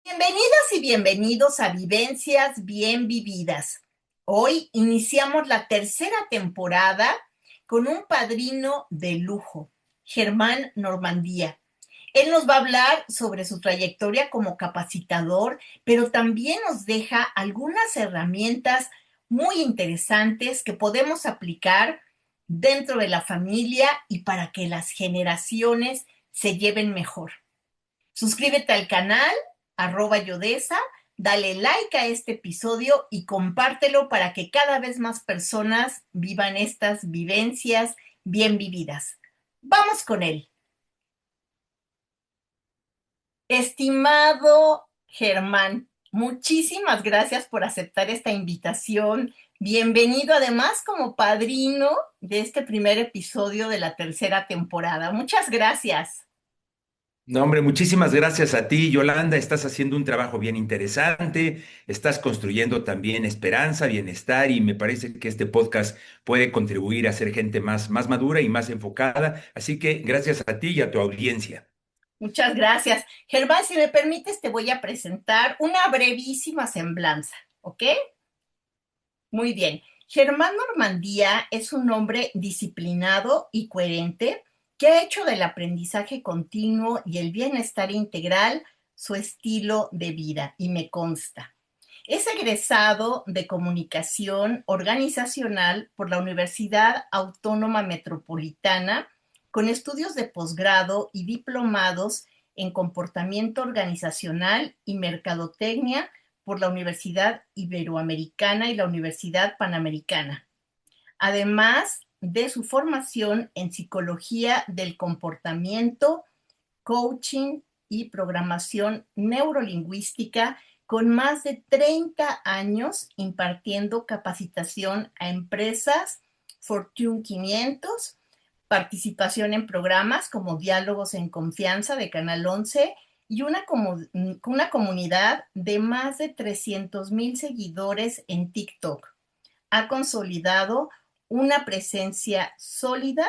Bienvenidas y bienvenidos a Vivencias Bien Vividas. Hoy iniciamos la tercera temporada con un padrino de lujo, Germán Normandía. Él nos va a hablar sobre su trayectoria como capacitador, pero también nos deja algunas herramientas muy interesantes que podemos aplicar dentro de la familia y para que las generaciones se lleven mejor. Suscríbete al canal, @Yodesa, dale like a este episodio y compártelo para que cada vez más personas vivan estas vivencias bien vividas. Vamos con él. Estimado Germán, muchísimas gracias por aceptar esta invitación. Bienvenido además como padrino de este primer episodio de la tercera temporada. Muchas gracias. No, hombre, muchísimas gracias a ti, Yolanda. Estás haciendo un trabajo bien interesante, estás construyendo también esperanza, bienestar y me parece que este podcast puede contribuir a ser gente más madura y más enfocada. Así que gracias a ti y a tu audiencia. Muchas gracias. Germán, si me permites, te voy a presentar una brevísima semblanza, ¿ok? Muy bien. Germán Normandía es un hombre disciplinado y coherente que ha hecho del aprendizaje continuo y el bienestar integral su estilo de vida, y me consta. Es egresado de Comunicación Organizacional por la Universidad Autónoma Metropolitana, con estudios de posgrado y diplomados en Comportamiento Organizacional y Mercadotecnia por la Universidad Iberoamericana y la Universidad Panamericana, además de su formación en Psicología del Comportamiento, Coaching y Programación Neurolingüística, con más de 30 años impartiendo capacitación a empresas Fortune 500, participación en programas como Diálogos en Confianza de Canal 11 y una comunidad de más de 300,000 seguidores en TikTok. Ha consolidado una presencia sólida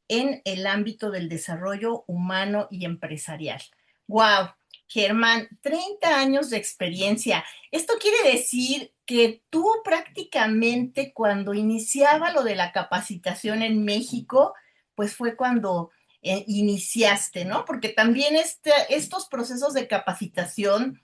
en el ámbito del desarrollo humano y empresarial. ¡Wow! Germán, 30 años de experiencia. Esto quiere decir que tú prácticamente cuando iniciaba lo de la capacitación en México, pues fue cuando iniciaste, ¿no? Porque también estos procesos de capacitación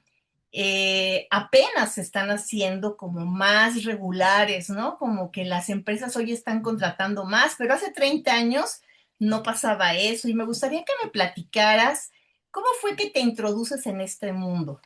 apenas se están haciendo como más regulares, ¿no? Como que las empresas hoy están contratando más, pero hace 30 años no pasaba eso y me gustaría que me platicaras cómo fue que te introduces en este mundo.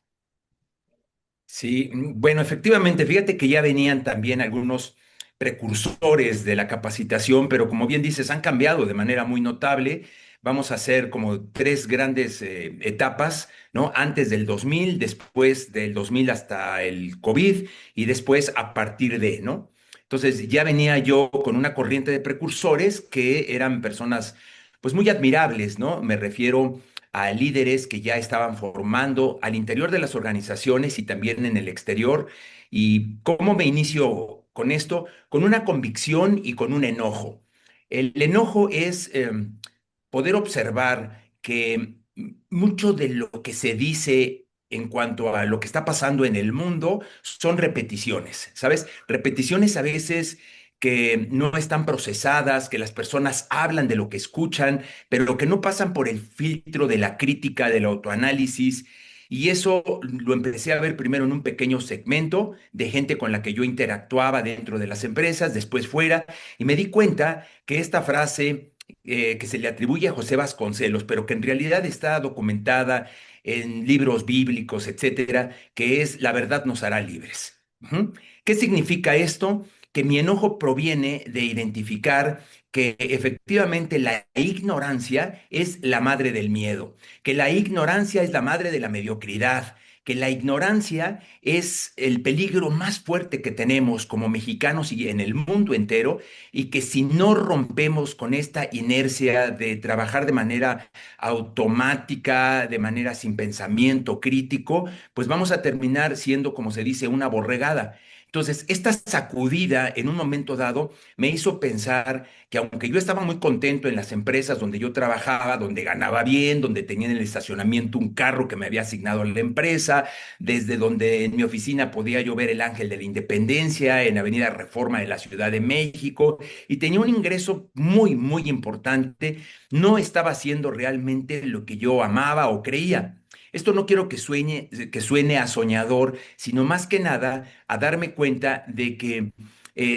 Sí, bueno, efectivamente, fíjate que ya venían también algunos precursores de la capacitación, pero como bien dices, han cambiado de manera muy notable. Vamos a hacer como tres grandes etapas, ¿no? Antes del 2000, después del 2000 hasta el COVID y después a partir de, ¿no? Entonces ya venía yo con una corriente de precursores que eran personas pues muy admirables, ¿no? Me refiero a líderes que ya estaban formando al interior de las organizaciones y también en el exterior. ¿Y cómo me inicio con esto? Con una convicción y con un enojo. El enojo es poder observar que mucho de lo que se dice en cuanto a lo que está pasando en el mundo son repeticiones, ¿sabes? Repeticiones a veces que no están procesadas, que las personas hablan de lo que escuchan, pero que no pasan por el filtro de la crítica, del autoanálisis. Y eso lo empecé a ver primero en un pequeño segmento de gente con la que yo interactuaba dentro de las empresas, después fuera, y me di cuenta que esta frase que se le atribuye a José Vasconcelos, pero que en realidad está documentada en libros bíblicos, etcétera, que es la verdad nos hará libres. Ujú. ¿Qué significa esto? Que mi enojo proviene de identificar que efectivamente la ignorancia es la madre del miedo, que la ignorancia es la madre de la mediocridad, que la ignorancia es el peligro más fuerte que tenemos como mexicanos y en el mundo entero, y que si no rompemos con esta inercia de trabajar de manera automática, de manera sin pensamiento crítico, pues vamos a terminar siendo, como se dice, una borregada. Entonces, esta sacudida en un momento dado me hizo pensar que aunque yo estaba muy contento en las empresas donde yo trabajaba, donde ganaba bien, donde tenía en el estacionamiento un carro que me había asignado la empresa, desde donde en mi oficina podía yo ver el Ángel de la Independencia en Avenida Reforma de la Ciudad de México y tenía un ingreso muy, muy importante, no estaba haciendo realmente lo que yo amaba o creía. Esto no quiero que suene a soñador, sino más que nada a darme cuenta de que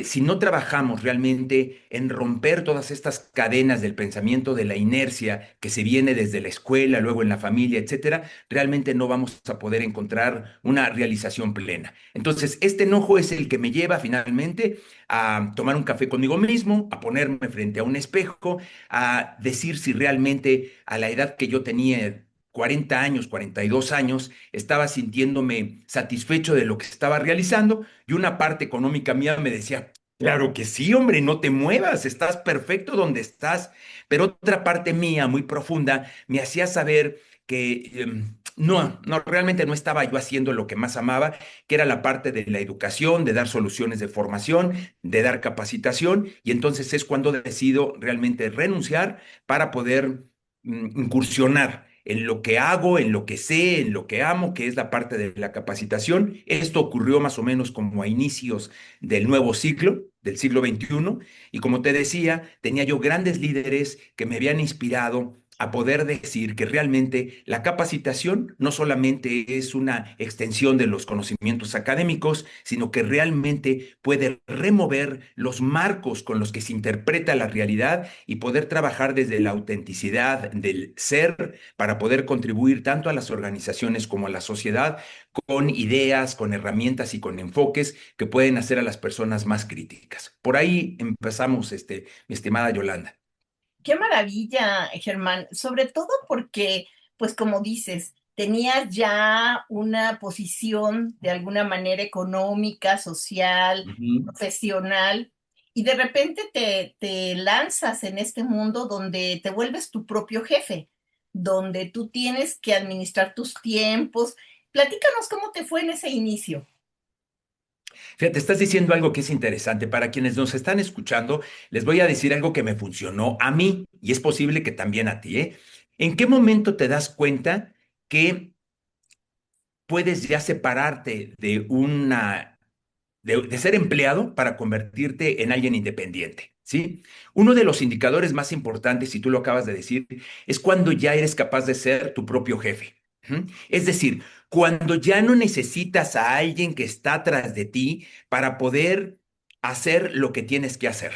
si no trabajamos realmente en romper todas estas cadenas del pensamiento de la inercia que se viene desde la escuela, luego en la familia, etcétera, realmente no vamos a poder encontrar una realización plena. Entonces, este enojo es el que me lleva finalmente a tomar un café conmigo mismo, a ponerme frente a un espejo, a decir si realmente a la edad que yo tenía 40 años, 42 años, estaba sintiéndome satisfecho de lo que estaba realizando y una parte económica mía me decía, claro que sí, hombre, no te muevas, estás perfecto donde estás. Pero otra parte mía, muy profunda, me hacía saber que no, realmente no estaba yo haciendo lo que más amaba, que era la parte de la educación, de dar soluciones de formación, de dar capacitación, y entonces es cuando decido realmente renunciar para poder incursionar en lo que hago, en lo que sé, en lo que amo, que es la parte de la capacitación. Esto ocurrió más o menos como a inicios del nuevo ciclo, del siglo XXI, y como te decía, tenía yo grandes líderes que me habían inspirado a poder decir que realmente la capacitación no solamente es una extensión de los conocimientos académicos, sino que realmente puede remover los marcos con los que se interpreta la realidad y poder trabajar desde la autenticidad del ser para poder contribuir tanto a las organizaciones como a la sociedad con ideas, con herramientas y con enfoques que pueden hacer a las personas más críticas. Por ahí empezamos, mi estimada Yolanda. Qué maravilla, Germán, sobre todo porque, pues como dices, tenías ya una posición de alguna manera económica, social, Ujú. profesional, y de repente te lanzas en este mundo donde te vuelves tu propio jefe, donde tú tienes que administrar tus tiempos. Platícanos cómo te fue en ese inicio. Fíjate, estás diciendo algo que es interesante. Para quienes nos están escuchando, les voy a decir algo que me funcionó a mí y es posible que también a ti, ¿eh? ¿En qué momento te das cuenta que puedes ya separarte de ser empleado para convertirte en alguien independiente? ¿Sí? Uno de los indicadores más importantes, si tú lo acabas de decir, es cuando ya eres capaz de ser tu propio jefe. ¿Mm? Es decir, cuando ya no necesitas a alguien que está atrás de ti para poder hacer lo que tienes que hacer.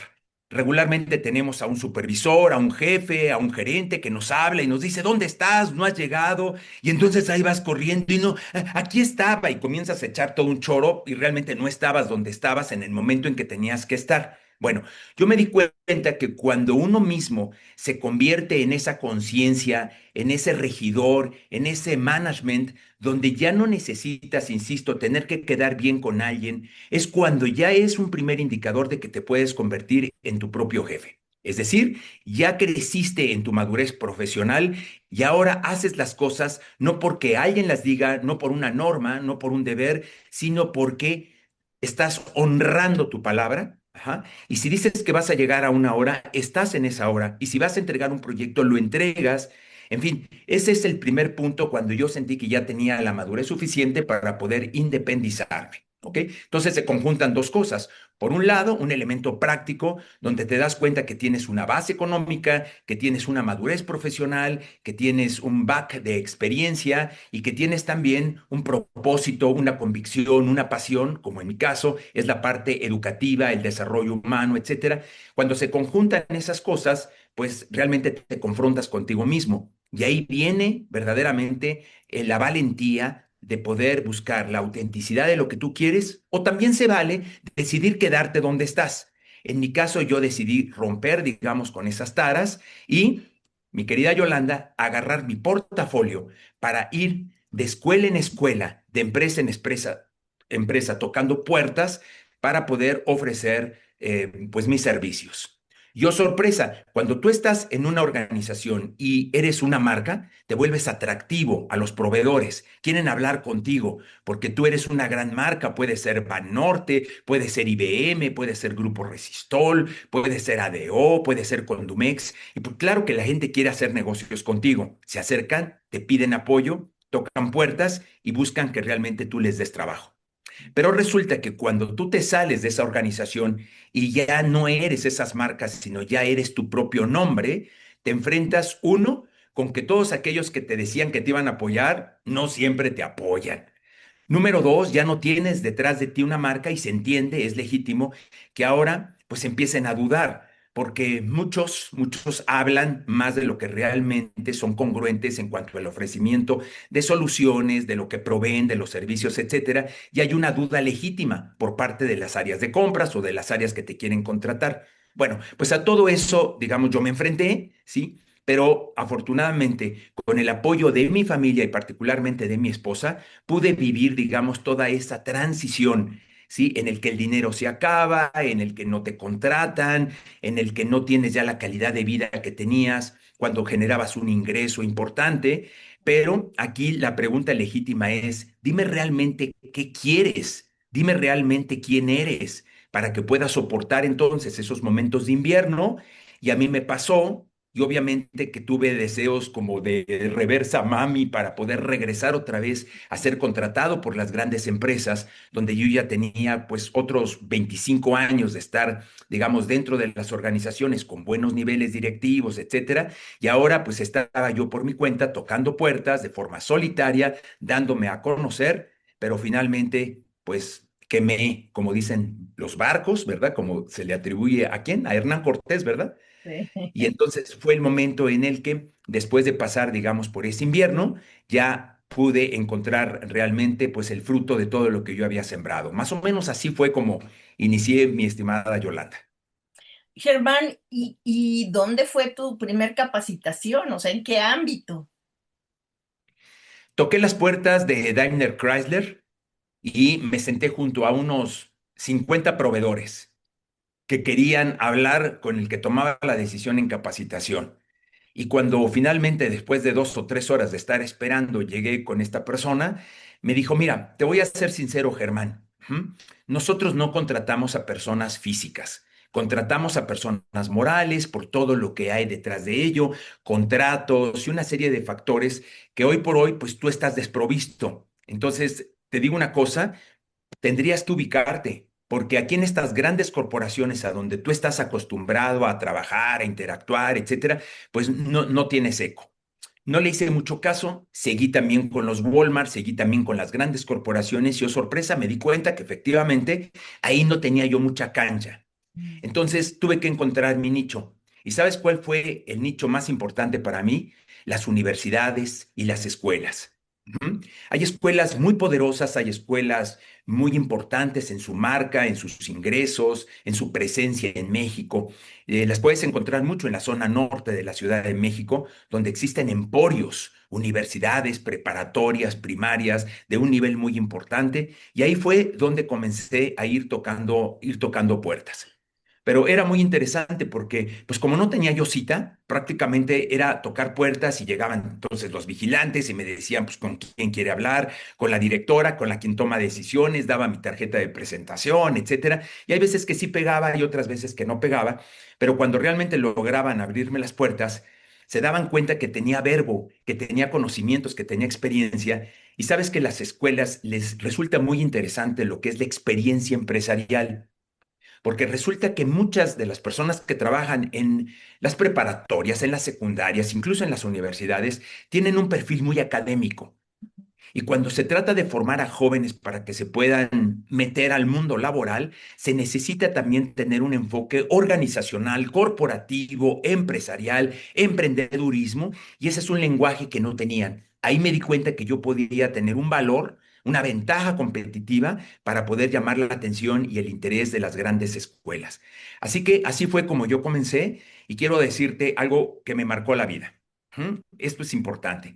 Regularmente tenemos a un supervisor, a un jefe, a un gerente que nos habla y nos dice, ¿dónde estás? ¿No has llegado? Y entonces ahí vas corriendo y no, aquí estaba y comienzas a echar todo un choro y realmente no estabas donde estabas en el momento en que tenías que estar. Bueno, yo me di cuenta que cuando uno mismo se convierte en esa conciencia, en ese regidor, en ese management, donde ya no necesitas, insisto, tener que quedar bien con alguien, es cuando ya es un primer indicador de que te puedes convertir en tu propio jefe. Es decir, ya creciste en tu madurez profesional y ahora haces las cosas no porque alguien las diga, no por una norma, no por un deber, sino porque estás honrando tu palabra. Ajá. Y si dices que vas a llegar a una hora, estás en esa hora. Y si vas a entregar un proyecto, lo entregas. En fin, ese es el primer punto cuando yo sentí que ya tenía la madurez suficiente para poder independizarme. ¿Ok? Entonces se conjuntan dos cosas. Por un lado, un elemento práctico donde te das cuenta que tienes una base económica, que tienes una madurez profesional, que tienes un back de experiencia y que tienes también un propósito, una convicción, una pasión, como en mi caso es la parte educativa, el desarrollo humano, etcétera. Cuando se conjuntan esas cosas, pues realmente te confrontas contigo mismo. Y ahí viene verdaderamente la valentía de poder buscar la autenticidad de lo que tú quieres, o también se vale decidir quedarte donde estás. En mi caso, yo decidí romper, digamos, con esas taras y, mi querida Yolanda, agarrar mi portafolio para ir de escuela en escuela, de empresa en empresa tocando puertas para poder ofrecer pues mis servicios. Y oh sorpresa, cuando tú estás en una organización y eres una marca, te vuelves atractivo a los proveedores. Quieren hablar contigo porque tú eres una gran marca. Puede ser Banorte, puede ser IBM, puede ser Grupo Resistol, puede ser ADO, puede ser Condumex. Y pues claro que la gente quiere hacer negocios contigo. Se acercan, te piden apoyo, tocan puertas y buscan que realmente tú les des trabajo. Pero resulta que cuando tú te sales de esa organización y ya no eres esas marcas, sino ya eres tu propio nombre, te enfrentas, uno, con que todos aquellos que te decían que te iban a apoyar, no siempre te apoyan. Número dos, ya no tienes detrás de ti una marca y se entiende, es legítimo que ahora pues empiecen a dudar, porque muchos hablan más de lo que realmente son congruentes en cuanto al ofrecimiento de soluciones, de lo que proveen, de los servicios, etcétera, y hay una duda legítima por parte de las áreas de compras o de las áreas que te quieren contratar. Bueno, pues a todo eso, digamos, yo me enfrenté, ¿sí? Pero afortunadamente, con el apoyo de mi familia y particularmente de mi esposa, pude vivir, digamos, toda esa transición, ¿sí? En el que el dinero se acaba, en el que no te contratan, en el que no tienes ya la calidad de vida que tenías cuando generabas un ingreso importante. Pero aquí la pregunta legítima es, dime realmente qué quieres, dime realmente quién eres para que puedas soportar entonces esos momentos de invierno. Y a mí me pasó. Y obviamente que tuve deseos como de reversa mami para poder regresar otra vez a ser contratado por las grandes empresas, donde yo ya tenía pues otros 25 años de estar, digamos, dentro de las organizaciones con buenos niveles directivos, etcétera. Y ahora pues estaba yo por mi cuenta tocando puertas de forma solitaria, dándome a conocer, pero finalmente pues quemé, como dicen los barcos, ¿verdad? Como se le atribuye a quién, a Hernán Cortés, ¿verdad? Y Sí. entonces fue el momento en el que, después de pasar, digamos, por ese invierno, ya pude encontrar realmente, pues, el fruto de todo lo que yo había sembrado. Más o menos así fue como inicié mi estimada Yolanda. Germán, ¿y dónde fue tu primer capacitación? O sea, ¿en qué ámbito? Toqué las puertas de Daimler Chrysler y me senté junto a unos 50 proveedores que querían hablar con el que tomaba la decisión en capacitación. Y cuando finalmente, después de 2 o 3 horas de estar esperando, llegué con esta persona, me dijo, mira, te voy a ser sincero, Germán. Nosotros no contratamos a personas físicas, contratamos a personas morales por todo lo que hay detrás de ello, contratos y una serie de factores que hoy por hoy, pues tú estás desprovisto. Entonces, te digo una cosa, tendrías que ubicarte, porque aquí en estas grandes corporaciones a donde tú estás acostumbrado a trabajar, a interactuar, etcétera, pues no tienes eco. No le hice mucho caso, seguí también con los Walmart, seguí también con las grandes corporaciones y, oh sorpresa, me di cuenta que efectivamente ahí no tenía yo mucha cancha. Entonces tuve que encontrar mi nicho. ¿Y sabes cuál fue el nicho más importante para mí? Las universidades y las escuelas. Ujú. Hay escuelas muy poderosas, hay escuelas muy importantes en su marca, en sus ingresos, en su presencia en México. Las puedes encontrar mucho en la zona norte de la Ciudad de México, donde existen emporios, universidades preparatorias, primarias, de un nivel muy importante. Y ahí fue donde comencé a ir tocando puertas. Pero era muy interesante porque, pues como no tenía yo cita, prácticamente era tocar puertas y llegaban entonces los vigilantes y me decían, pues, con quién quiere hablar, con la directora, con la quien toma decisiones, daba mi tarjeta de presentación, etcétera. Y hay veces que sí pegaba y otras veces que no pegaba, pero cuando realmente lograban abrirme las puertas, se daban cuenta que tenía verbo, que tenía conocimientos, que tenía experiencia. Y sabes que las escuelas les resulta muy interesante lo que es la experiencia empresarial. Porque resulta que muchas de las personas que trabajan en las preparatorias, en las secundarias, incluso en las universidades, tienen un perfil muy académico. Y cuando se trata de formar a jóvenes para que se puedan meter al mundo laboral, se necesita también tener un enfoque organizacional, corporativo, empresarial, emprendedurismo, y ese es un lenguaje que no tenían. Ahí me di cuenta que yo podía tener un valor, una ventaja competitiva para poder llamar la atención y el interés de las grandes escuelas. Así que así fue como yo comencé y quiero decirte algo que me marcó la vida. Esto es importante.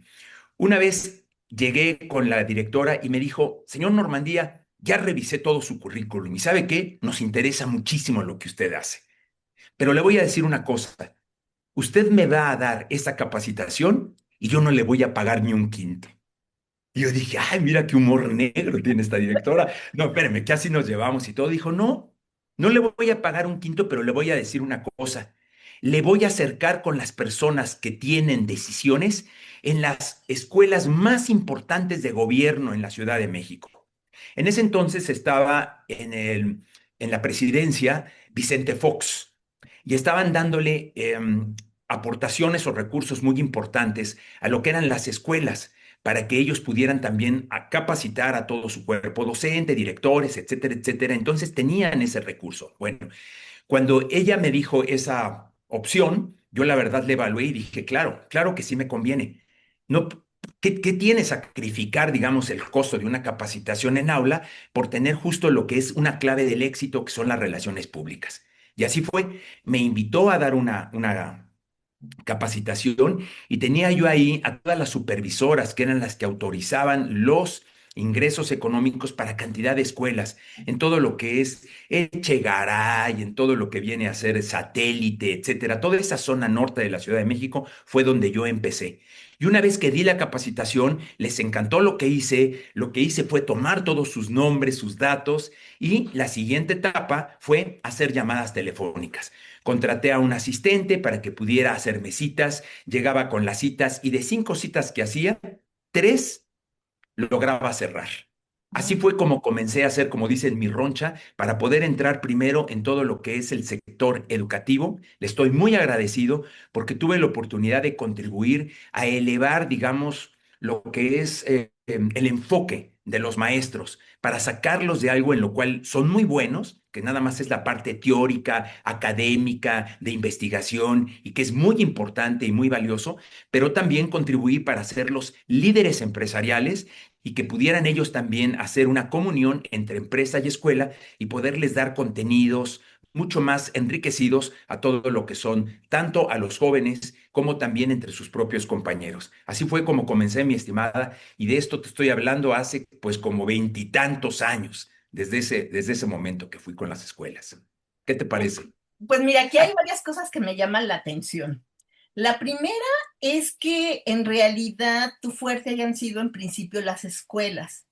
Una vez llegué con la directora y me dijo, señor Normandía, ya revisé todo su currículum y ¿sabe qué? Nos interesa muchísimo lo que usted hace, pero le voy a decir una cosa, usted me va a dar esa capacitación y yo no le voy a pagar ni un quinto. Y yo dije, ay, mira qué humor negro tiene esta directora. No, espérame, que así nos llevamos y todo. Dijo, no, no le voy a pagar un quinto, pero le voy a decir una cosa. Le voy a acercar con las personas que tienen decisiones en las escuelas más importantes de gobierno en la Ciudad de México. En ese entonces estaba en la presidencia Vicente Fox y estaban dándole aportaciones o recursos muy importantes a lo que eran las escuelas para que ellos pudieran también capacitar a todo su cuerpo docente, directores, etcétera, etcétera. Entonces tenían ese recurso. Bueno, cuando ella me dijo esa opción, yo la verdad le evalué y dije, claro, claro que sí me conviene. No, ¿qué tiene sacrificar, digamos, el costo de una capacitación en aula por tener justo lo que es una clave del éxito, que son las relaciones públicas? Y así fue. Me invitó a dar una capacitación y tenía yo ahí a todas las supervisoras que eran las que autorizaban los ingresos económicos para cantidad de escuelas, en todo lo que es Echegaray, en todo lo que viene a ser satélite, etcétera. Toda esa zona norte de la Ciudad de México fue donde yo empecé. Y una vez que di la capacitación, les encantó lo que hice. Lo que hice fue tomar todos sus nombres, sus datos, y la siguiente etapa fue hacer llamadas telefónicas. Contraté a un asistente para que pudiera hacerme citas, llegaba con las citas y de 5 citas que hacía, 3 lograba cerrar. Así fue como comencé a hacer, como dicen, mi roncha para poder entrar primero en todo lo que es el sector educativo. Le estoy muy agradecido porque tuve la oportunidad de contribuir a elevar, digamos, lo que es el enfoque de los maestros para sacarlos de algo en lo cual son muy buenos, que nada más es la parte teórica, académica, de investigación y que es muy importante y muy valioso, pero también contribuir para hacerlos líderes empresariales y que pudieran ellos también hacer una comunión entre empresa y escuela y poderles dar contenidos mucho más enriquecidos a todo lo que son, tanto a los jóvenes como también entre sus propios compañeros. Así fue como comencé, mi estimada, y de esto te estoy hablando hace pues como 20 y tantos años, desde ese momento que fui con las escuelas. ¿Qué te parece? Pues mira, aquí hay varias cosas que me llaman la atención. La primera es que en realidad tu fuerte hayan sido en principio las escuelas,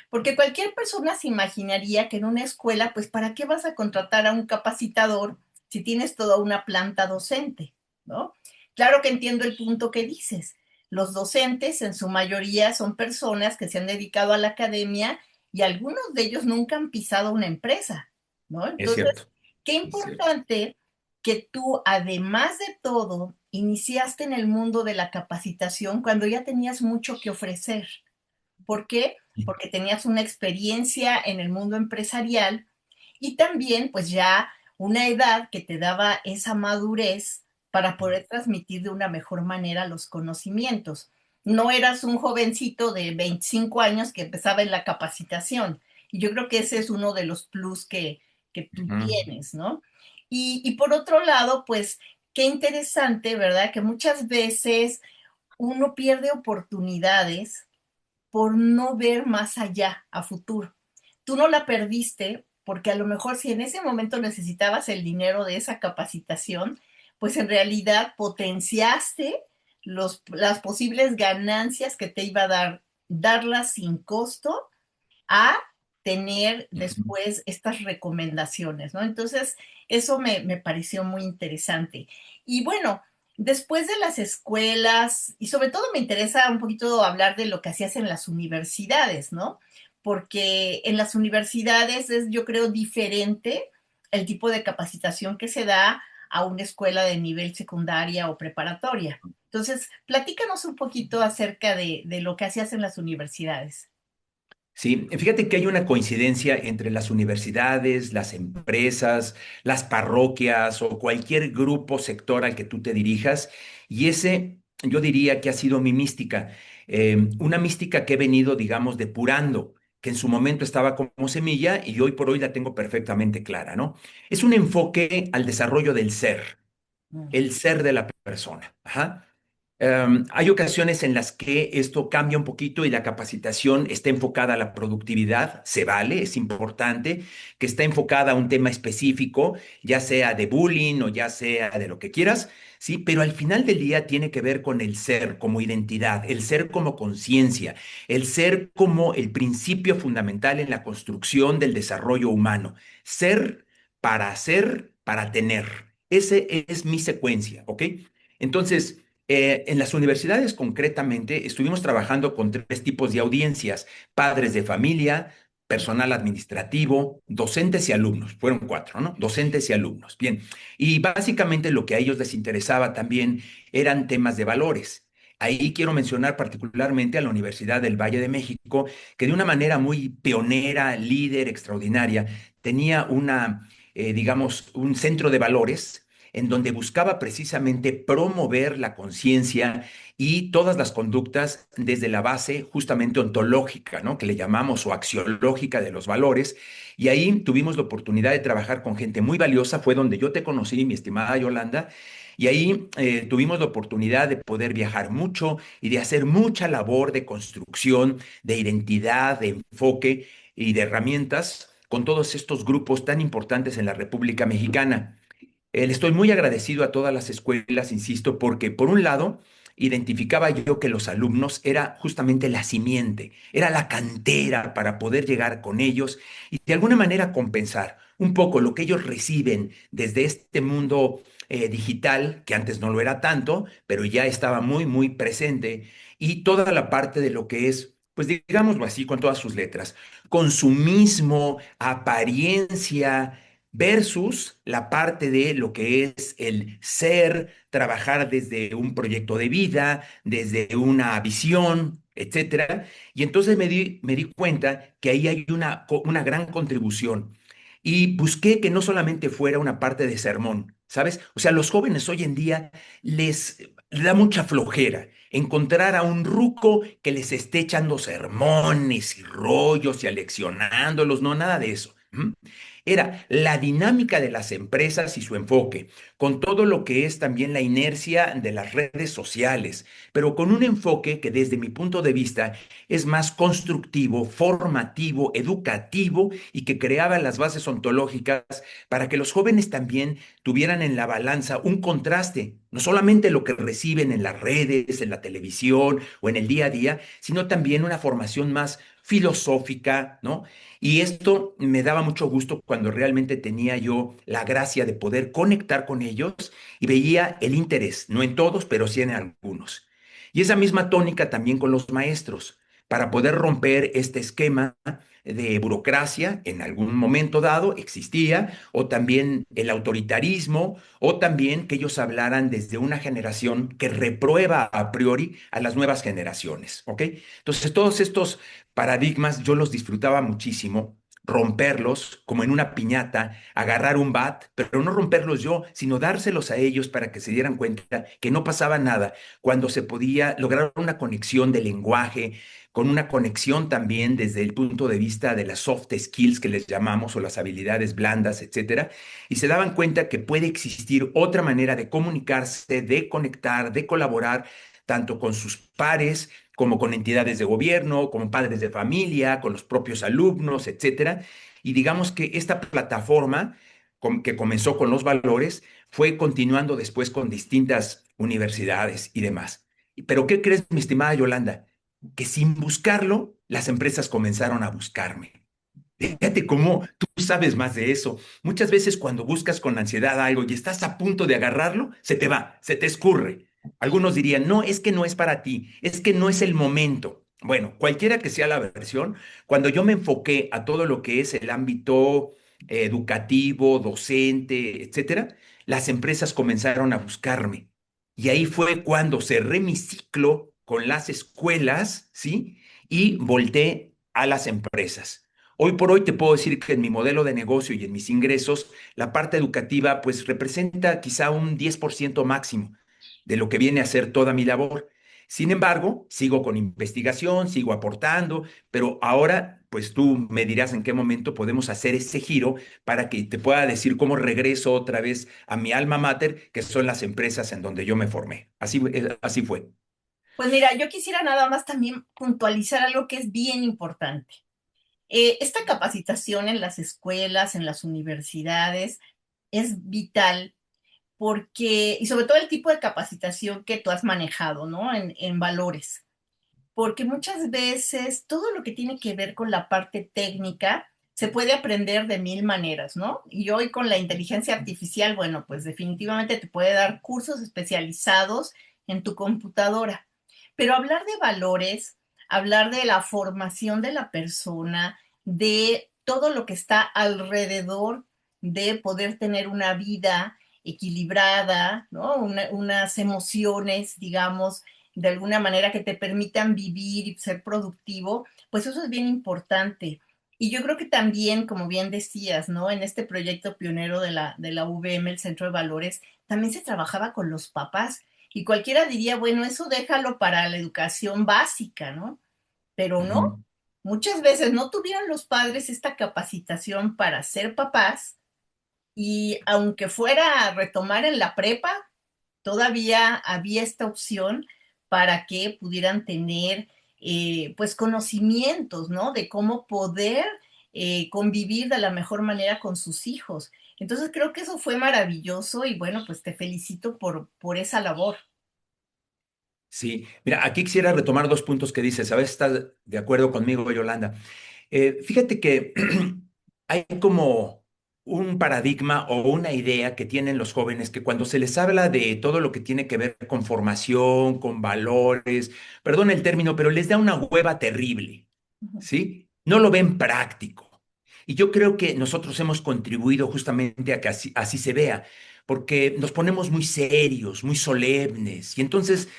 porque cualquier persona se imaginaría que en una escuela, pues ¿para qué vas a contratar a un capacitador si tienes toda una planta docente? ¿No? Claro que entiendo el punto que dices. Los docentes en su mayoría son personas que se han dedicado a la academia y algunos de ellos nunca han pisado una empresa, ¿no? Es Entonces, cierto, qué es cierto. importante que tú, además de todo, iniciaste en el mundo de la capacitación cuando ya tenías mucho que ofrecer. ¿Por qué? Porque tenías una experiencia en el mundo empresarial y también pues ya una edad que te daba esa madurez para poder transmitir de una mejor manera los conocimientos. No eras un jovencito de 25 años que empezaba en la capacitación. Y yo creo que ese es uno de los plus que tú Ujú. tienes, ¿no? Y por otro lado, pues qué interesante, ¿verdad? Que muchas veces uno pierde oportunidades por no ver más allá, a futuro. Tú no la perdiste porque a lo mejor si en ese momento necesitabas el dinero de esa capacitación, pues en realidad potenciaste las posibles ganancias que te iba a darlas sin costo a tener Ujú. después estas recomendaciones, ¿no? Entonces, eso me pareció muy interesante. Y bueno, después de las escuelas, y sobre todo me interesa un poquito hablar de lo que hacías en las universidades, ¿no? Porque en las universidades es, yo creo, diferente el tipo de capacitación que se da a una escuela de nivel secundaria o preparatoria. Entonces, platícanos un poquito acerca de lo que hacías en las universidades. Sí, fíjate que hay una coincidencia entre las universidades, las empresas, las parroquias o cualquier grupo, sector al que tú te dirijas, y ese yo diría que ha sido mi mística, una mística que he venido, digamos, depurando, que en su momento estaba como semilla y hoy por hoy la tengo perfectamente clara, ¿no? Es un enfoque al desarrollo del ser, el ser de la persona. Ajá. Hay ocasiones en las que esto cambia un poquito y la capacitación está enfocada a la productividad, se vale, es importante, que está enfocada a un tema específico, ya sea de bullying o ya sea de lo que quieras, sí, pero al final del día tiene que ver con el ser como identidad, el ser como conciencia, el ser como el principio fundamental en la construcción del desarrollo humano, ser para hacer, para tener. Ese es mi secuencia, ¿ok? Entonces, en las universidades concretamente estuvimos trabajando con tres tipos de audiencias: padres de familia, personal administrativo, docentes y alumnos. Fueron cuatro, ¿no? Docentes y alumnos. Bien. Y básicamente lo que a ellos les interesaba también eran temas de valores. Ahí quiero mencionar particularmente a la Universidad del Valle de México, que de una manera muy pionera, líder, extraordinaria, tenía digamos, un centro de valores en donde buscaba precisamente promover la conciencia y todas las conductas desde la base justamente ontológica, ¿no? Que le llamamos, o axiológica, de los valores. Y ahí tuvimos la oportunidad de trabajar con gente muy valiosa, fue donde yo te conocí, mi estimada Yolanda, y ahí tuvimos la oportunidad de poder viajar mucho y de hacer mucha labor de construcción, de identidad, de enfoque y de herramientas con todos estos grupos tan importantes en la República Mexicana. Le estoy muy agradecido a todas las escuelas, insisto, porque por un lado identificaba yo que los alumnos era justamente la simiente, era la cantera para poder llegar con ellos y de alguna manera compensar un poco lo que ellos reciben desde este mundo digital, que antes no lo era tanto, pero ya estaba muy, muy presente, y toda la parte de lo que es, pues digámoslo así, con todas sus letras, consumismo, apariencia versus la parte de lo que es el ser, trabajar desde un proyecto de vida, desde una visión, etcétera. Y entonces me di cuenta que ahí hay una gran contribución. Y busqué que no solamente fuera una parte de sermón, ¿sabes? O sea, los jóvenes hoy en día les da mucha flojera encontrar a un ruco que les esté echando sermones y rollos y aleccionándolos, no, nada de eso. Era la dinámica de las empresas y su enfoque, con todo lo que es también la inercia de las redes sociales, pero con un enfoque que desde mi punto de vista es más constructivo, formativo, educativo, y que creaba las bases ontológicas para que los jóvenes también tuvieran en la balanza un contraste, no solamente lo que reciben en las redes, en la televisión o en el día a día, sino también una formación más filosófica, ¿no? Y esto me daba mucho gusto cuando realmente tenía yo la gracia de poder conectar con ellos y veía el interés, no en todos, pero sí en algunos. Y esa misma tónica también con los maestros, para poder romper este esquema de burocracia en algún momento dado existía, o también el autoritarismo, o también que ellos hablaran desde una generación que reprueba a priori a las nuevas generaciones, ¿ok? Entonces, todos estos paradigmas yo los disfrutaba muchísimo, romperlos como en una piñata, agarrar un bat, pero no romperlos yo, sino dárselos a ellos para que se dieran cuenta que no pasaba nada cuando se podía lograr una conexión de lenguaje, con una conexión también desde el punto de vista de las soft skills que les llamamos, o las habilidades blandas, etcétera, y se daban cuenta que puede existir otra manera de comunicarse, de conectar, de colaborar, tanto con sus pares como con entidades de gobierno, como padres de familia, con los propios alumnos, etcétera. Y digamos que esta plataforma que comenzó con los valores fue continuando después con distintas universidades y demás. Pero ¿qué crees, mi estimada Yolanda? Que sin buscarlo, las empresas comenzaron a buscarme. Fíjate cómo tú sabes más de eso. Muchas veces cuando buscas con ansiedad algo y estás a punto de agarrarlo, se te va, se te escurre. Algunos dirían, no, es que no es para ti, es que no es el momento. Bueno, cualquiera que sea la versión, cuando yo me enfoqué a todo lo que es el ámbito educativo, docente, etcétera, las empresas comenzaron a buscarme. Y ahí fue cuando cerré mi ciclo con las escuelas, ¿sí? Y volteé a las empresas. Hoy por hoy te puedo decir que en mi modelo de negocio y en mis ingresos, la parte educativa pues representa quizá un 10% máximo de lo que viene a ser toda mi labor. Sin embargo, sigo con investigación, sigo aportando, pero ahora pues tú me dirás en qué momento podemos hacer ese giro para que te pueda decir cómo regreso otra vez a mi alma mater, que son las empresas en donde yo me formé. Así fue. Pues mira, yo quisiera nada más también puntualizar algo que es bien importante. Esta capacitación en las escuelas, en las universidades, es vital porque, y sobre todo el tipo de capacitación que tú has manejado, ¿no? En valores, porque muchas veces todo lo que tiene que ver con la parte técnica se puede aprender de mil maneras, ¿no? Y hoy con la inteligencia artificial, bueno, pues definitivamente te puede dar cursos especializados en tu computadora. Pero hablar de valores, hablar de la formación de la persona, de todo lo que está alrededor de poder tener una vida equilibrada, ¿no? Unas emociones, digamos, de alguna manera que te permitan vivir y ser productivo, pues eso es bien importante. Y yo creo que también, como bien decías, ¿no? En este proyecto pionero de la UVM, el Centro de Valores, también se trabajaba con los papás. Y cualquiera diría, bueno, eso déjalo para la educación básica, ¿no? Pero no, Ujú. muchas veces no tuvieron los padres esta capacitación para ser papás y aunque fuera a retomar en la prepa, todavía había esta opción para que pudieran tener pues conocimientos, ¿no? De cómo poder convivir de la mejor manera con sus hijos. Entonces creo que eso fue maravilloso y bueno, pues te felicito por esa labor. Sí, mira, aquí quisiera retomar dos puntos que dices. A ver si estás de acuerdo conmigo, Yolanda. Fíjate que hay como un paradigma o una idea que tienen los jóvenes que cuando se les habla de todo lo que tiene que ver con formación, con valores, perdón el término, pero les da una hueva terrible, ¿sí? No lo ven práctico. Y yo creo que nosotros hemos contribuido justamente a que así se vea, porque nos ponemos muy serios, muy solemnes, y entonces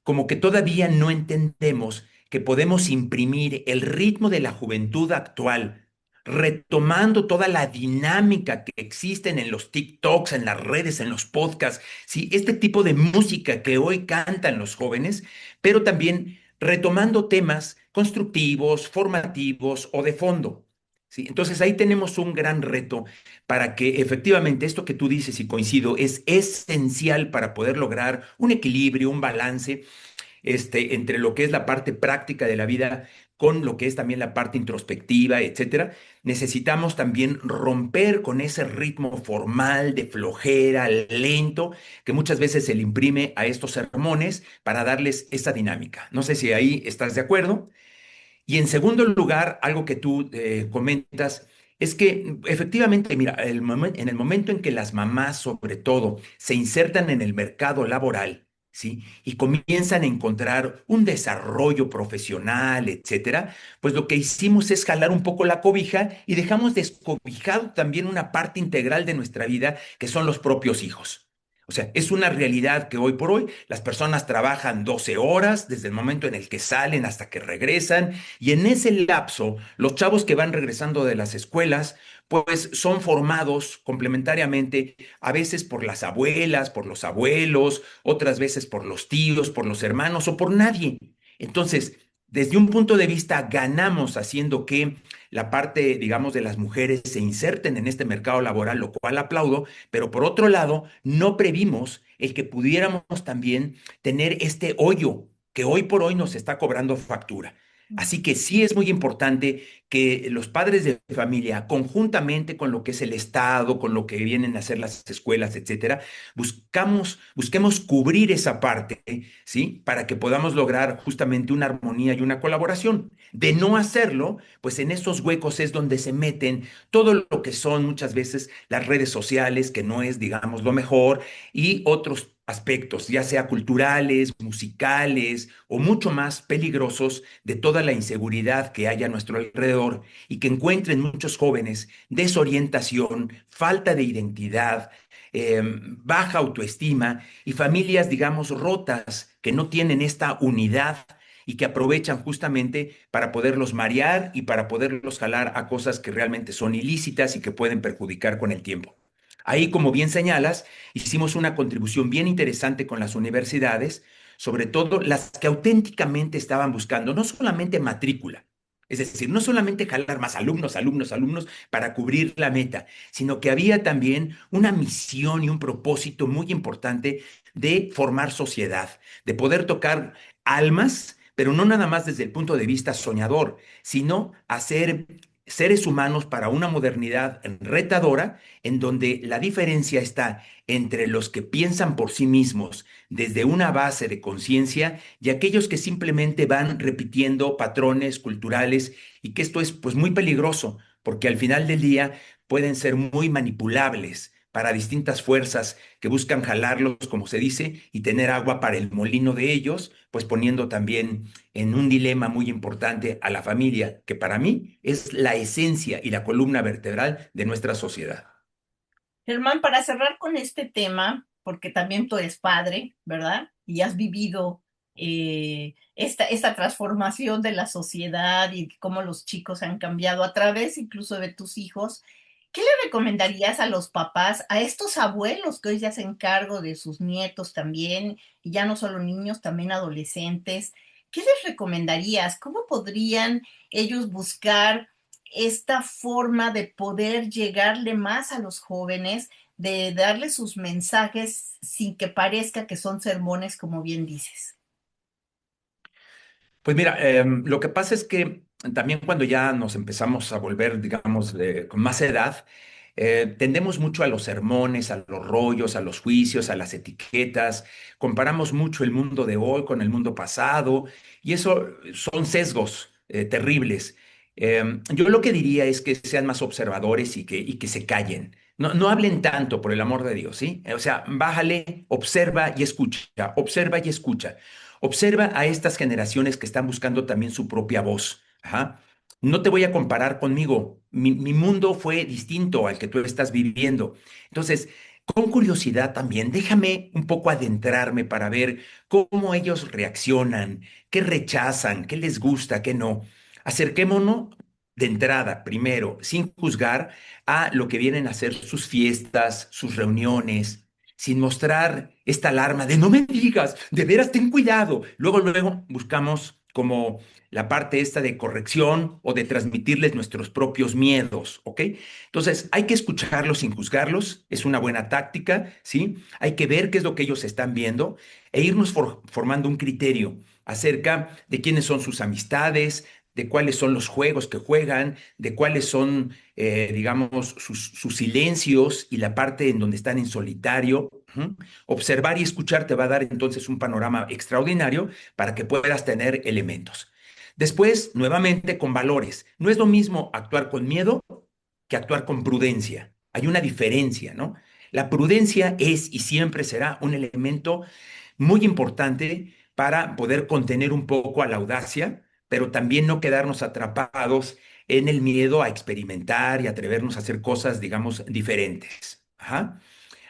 como que todavía no entendemos que podemos imprimir el ritmo de la juventud actual, retomando toda la dinámica que existen en los TikToks, en las redes, en los podcasts, ¿sí? Este tipo de música que hoy cantan los jóvenes, pero también retomando temas constructivos, formativos o de fondo. ¿Sí? Entonces ahí tenemos un gran reto para que efectivamente esto que tú dices y coincido es esencial para poder lograr un equilibrio, un balance entre lo que es la parte práctica de la vida con lo que es también la parte introspectiva, etcétera. Necesitamos también romper con ese ritmo formal de flojera, lento, que muchas veces se le imprime a estos sermones para darles esa dinámica. No sé si ahí estás de acuerdo. Y en segundo lugar, algo que tú comentas es que efectivamente, mira, en el momento en que las mamás, sobre todo, se insertan en el mercado laboral, ¿sí? Y comienzan a encontrar un desarrollo profesional, etcétera, pues lo que hicimos es jalar un poco la cobija y dejamos descobijado también una parte integral de nuestra vida, que son los propios hijos. O sea, es una realidad que hoy por hoy las personas trabajan 12 horas desde el momento en el que salen hasta que regresan y en ese lapso los chavos que van regresando de las escuelas pues son formados complementariamente a veces por las abuelas, por los abuelos, otras veces por los tíos, por los hermanos o por nadie. Entonces, desde un punto de vista ganamos haciendo que la parte, digamos, de las mujeres se inserten en este mercado laboral, lo cual aplaudo, pero por otro lado, no previmos el que pudiéramos también tener este hoyo que hoy por hoy nos está cobrando factura. Así que sí es muy importante que los padres de familia, conjuntamente con lo que es el Estado, con lo que vienen a hacer las escuelas, etcétera, busquemos cubrir esa parte, ¿sí? Para que podamos lograr justamente una armonía y una colaboración. De no hacerlo, pues en estos huecos es donde se meten todo lo que son muchas veces las redes sociales, que no es, digamos, lo mejor, y otros aspectos, ya sea culturales, musicales o mucho más peligrosos de toda la inseguridad que hay a nuestro alrededor y que encuentren muchos jóvenes desorientación, falta de identidad, baja autoestima y familias, digamos, rotas que no tienen esta unidad y que aprovechan justamente para poderlos marear y para poderlos jalar a cosas que realmente son ilícitas y que pueden perjudicar con el tiempo. Ahí, como bien señalas, hicimos una contribución bien interesante con las universidades, sobre todo las que auténticamente estaban buscando no solamente matrícula, Es decir, no solamente jalar más alumnos, alumnos, alumnos para cubrir la meta, sino que había también una misión y un propósito muy importante de formar sociedad, de poder tocar almas, pero no nada más desde el punto de vista soñador, sino hacer seres humanos para una modernidad retadora, en donde la diferencia está entre los que piensan por sí mismos desde una base de conciencia y aquellos que simplemente van repitiendo patrones culturales, y que esto es pues muy peligroso porque al final del día pueden ser muy manipulables para distintas fuerzas que buscan jalarlos, como se dice, y tener agua para el molino de ellos, pues poniendo también en un dilema muy importante a la familia, que para mí es la esencia y la columna vertebral de nuestra sociedad. Germán, para cerrar con este tema, porque también tú eres padre, ¿verdad? Y has vivido esta transformación de la sociedad y cómo los chicos han cambiado a través incluso de tus hijos. ¿Qué le recomendarías a los papás, a estos abuelos que hoy se hacen cargo de sus nietos también, y ya no solo niños, también adolescentes? ¿Qué les recomendarías? ¿Cómo podrían ellos buscar esta forma de poder llegarle más a los jóvenes, de darles sus mensajes sin que parezca que son sermones, como bien dices? Pues mira, lo que pasa es que también cuando ya nos empezamos a volver, digamos, con más edad, tendemos mucho a los sermones, a los rollos, a los juicios, a las etiquetas, comparamos mucho el mundo de hoy con el mundo pasado, y eso son sesgos terribles. Yo lo que diría es que sean más observadores y que se callen. No, no hablen tanto, por el amor de Dios, ¿sí? O sea, bájale, observa y escucha. Observa a estas generaciones que están buscando también su propia voz. Ajá. No te voy a comparar conmigo. Mi mundo fue distinto al que tú estás viviendo. Entonces, con curiosidad también, déjame un poco adentrarme para ver cómo ellos reaccionan, qué rechazan, qué les gusta, qué no. Acerquémonos de entrada, primero, sin juzgar, a lo que vienen a ser sus fiestas, sus reuniones, sin mostrar esta alarma de no me digas, de veras ten cuidado. Luego buscamos como la parte esta de corrección o de transmitirles nuestros propios miedos, ¿ok? Entonces, hay que escucharlos sin juzgarlos, es una buena táctica, ¿sí? Hay que ver qué es lo que ellos están viendo e irnos formando un criterio acerca de quiénes son sus amistades, de cuáles son los juegos que juegan, de cuáles son, digamos, sus silencios y la parte en donde están en solitario. Ujú. Observar y escuchar te va a dar entonces un panorama extraordinario para que puedas tener elementos. Después, nuevamente, con valores. No es lo mismo actuar con miedo que actuar con prudencia. Hay una diferencia, ¿no? La prudencia es y siempre será un elemento muy importante para poder contener un poco a la audacia, pero también no quedarnos atrapados en el miedo a experimentar y atrevernos a hacer cosas, digamos, diferentes. Ajá.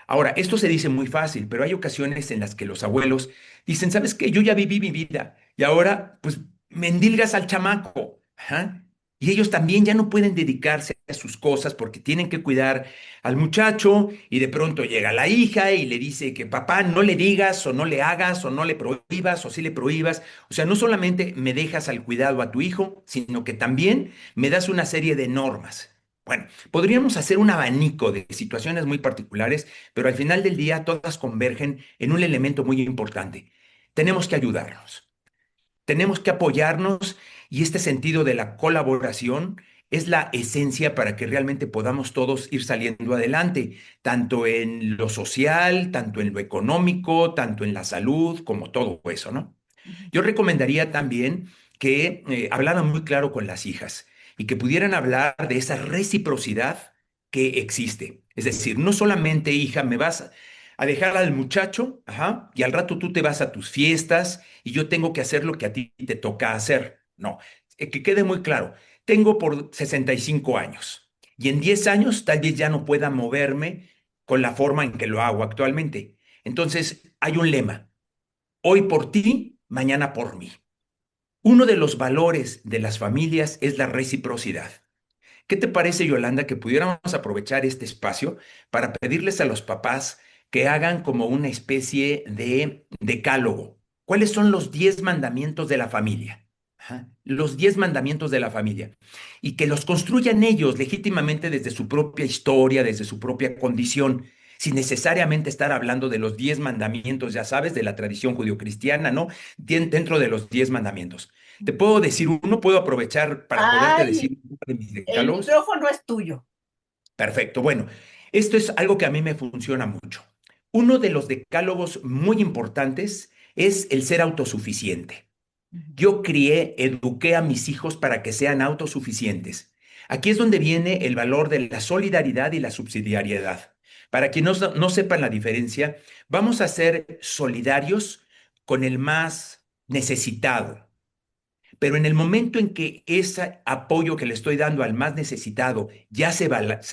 Ahora, esto se dice muy fácil, pero hay ocasiones en las que los abuelos dicen, ¿sabes qué? Yo ya viví mi vida y ahora, pues, me endilgas al chamaco. Ajá. Y ellos también ya no pueden dedicarse a sus cosas porque tienen que cuidar al muchacho, y de pronto llega la hija y le dice que papá no le digas o no le hagas o no le prohíbas o sí le prohíbas. O sea, no solamente me dejas al cuidado a tu hijo, sino que también me das una serie de normas. Bueno, podríamos hacer un abanico de situaciones muy particulares, pero al final del día todas convergen en un elemento muy importante. Tenemos que ayudarnos, tenemos que apoyarnos, y este sentido de la colaboración es la esencia para que realmente podamos todos ir saliendo adelante, tanto en lo social, tanto en lo económico, tanto en la salud, como todo eso, ¿no? Yo recomendaría también que hablaran muy claro con las hijas y que pudieran hablar de esa reciprocidad que existe. Es decir, no solamente, hija, me vas a dejar al muchacho, ajá, y al rato tú te vas a tus fiestas y yo tengo que hacer lo que a ti te toca hacer. No, que quede muy claro, tengo por 65 años y en 10 años tal vez ya no pueda moverme con la forma en que lo hago actualmente. Entonces, hay un lema: hoy por ti, mañana por mí. Uno de los valores de las familias es la reciprocidad. ¿Qué te parece, Yolanda, que pudiéramos aprovechar este espacio para pedirles a los papás que hagan como una especie de decálogo? ¿Cuáles son los 10 mandamientos de la familia? Ajá. Los 10 mandamientos de la familia y que los construyan ellos legítimamente desde su propia historia, desde su propia condición, sin necesariamente estar hablando de los 10 mandamientos, ya sabes, de la tradición judio-cristiana, ¿no? Dentro de los 10 mandamientos. Te puedo decir uno, puedo aprovechar para poderte Ay, decir uno de mis el decálogos. micrófono es tuyo. Perfecto. Bueno, esto es algo que a mí me funciona mucho. Uno de los decálogos muy importantes es el ser autosuficiente. Yo crié, eduqué a mis hijos para que sean autosuficientes. Aquí es donde viene el valor de la solidaridad y la subsidiariedad. Para quienes no sepan la diferencia, vamos a ser solidarios con el más necesitado. Pero en el momento en que ese apoyo que le estoy dando al más necesitado ya se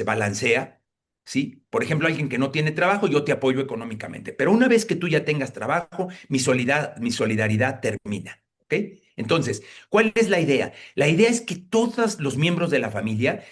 balancea, ¿sí? Por ejemplo, alguien que no tiene trabajo, yo te apoyo económicamente. Pero una vez que tú ya tengas trabajo, mi solidaridad termina, ¿ok? Entonces, ¿cuál es la idea? La idea es que todos los miembros de la familia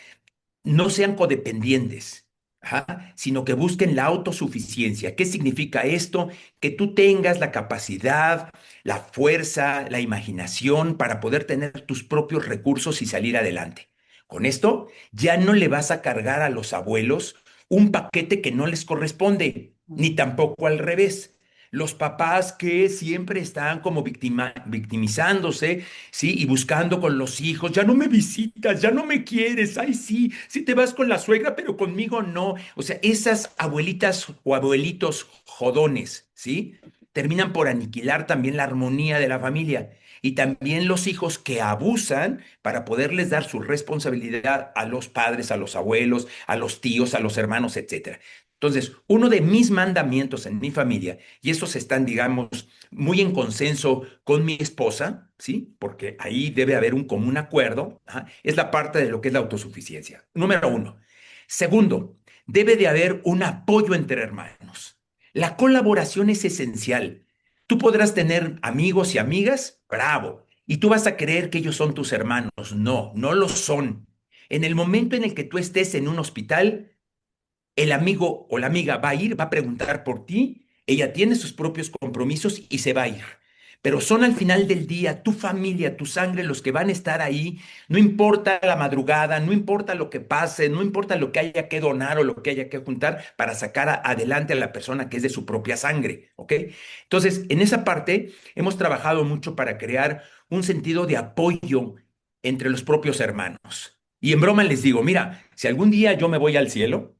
no sean codependientes, ajá, sino que busquen la autosuficiencia. ¿Qué significa esto? Que tú tengas la capacidad, la fuerza, la imaginación para poder tener tus propios recursos y salir adelante. Con esto ya no le vas a cargar a los abuelos un paquete que no les corresponde, ni tampoco al revés. Los papás que siempre están como victimizándose, ¿sí? Y buscando con los hijos, ya no me visitas, ya no me quieres, ay, sí, sí te vas con la suegra, pero conmigo no. O sea, esas abuelitas o abuelitos jodones, ¿sí? Terminan por aniquilar también la armonía de la familia. Y también los hijos que abusan para poderles dar su responsabilidad a los padres, a los abuelos, a los tíos, a los hermanos, etcétera. Entonces, uno de mis mandamientos en mi familia, y esos están, digamos, muy en consenso con mi esposa, ¿sí? Porque ahí debe haber un común acuerdo, ajá, es la parte de lo que es la autosuficiencia. Número uno. Segundo, debe de haber un apoyo entre hermanos. La colaboración es esencial. Tú podrás tener amigos y amigas, bravo, y tú vas a creer que ellos son tus hermanos. No, no lo son. En el momento en el que tú estés en un hospital, el amigo o la amiga va a ir, va a preguntar por ti, ella tiene sus propios compromisos y se va a ir. Pero son al final del día tu familia, tu sangre, los que van a estar ahí, no importa la madrugada, no importa lo que pase, no importa lo que haya que donar o lo que haya que juntar para sacar adelante a la persona que es de su propia sangre, ¿ok? Entonces, en esa parte hemos trabajado mucho para crear un sentido de apoyo entre los propios hermanos. Y en broma les digo, mira, si algún día yo me voy al cielo,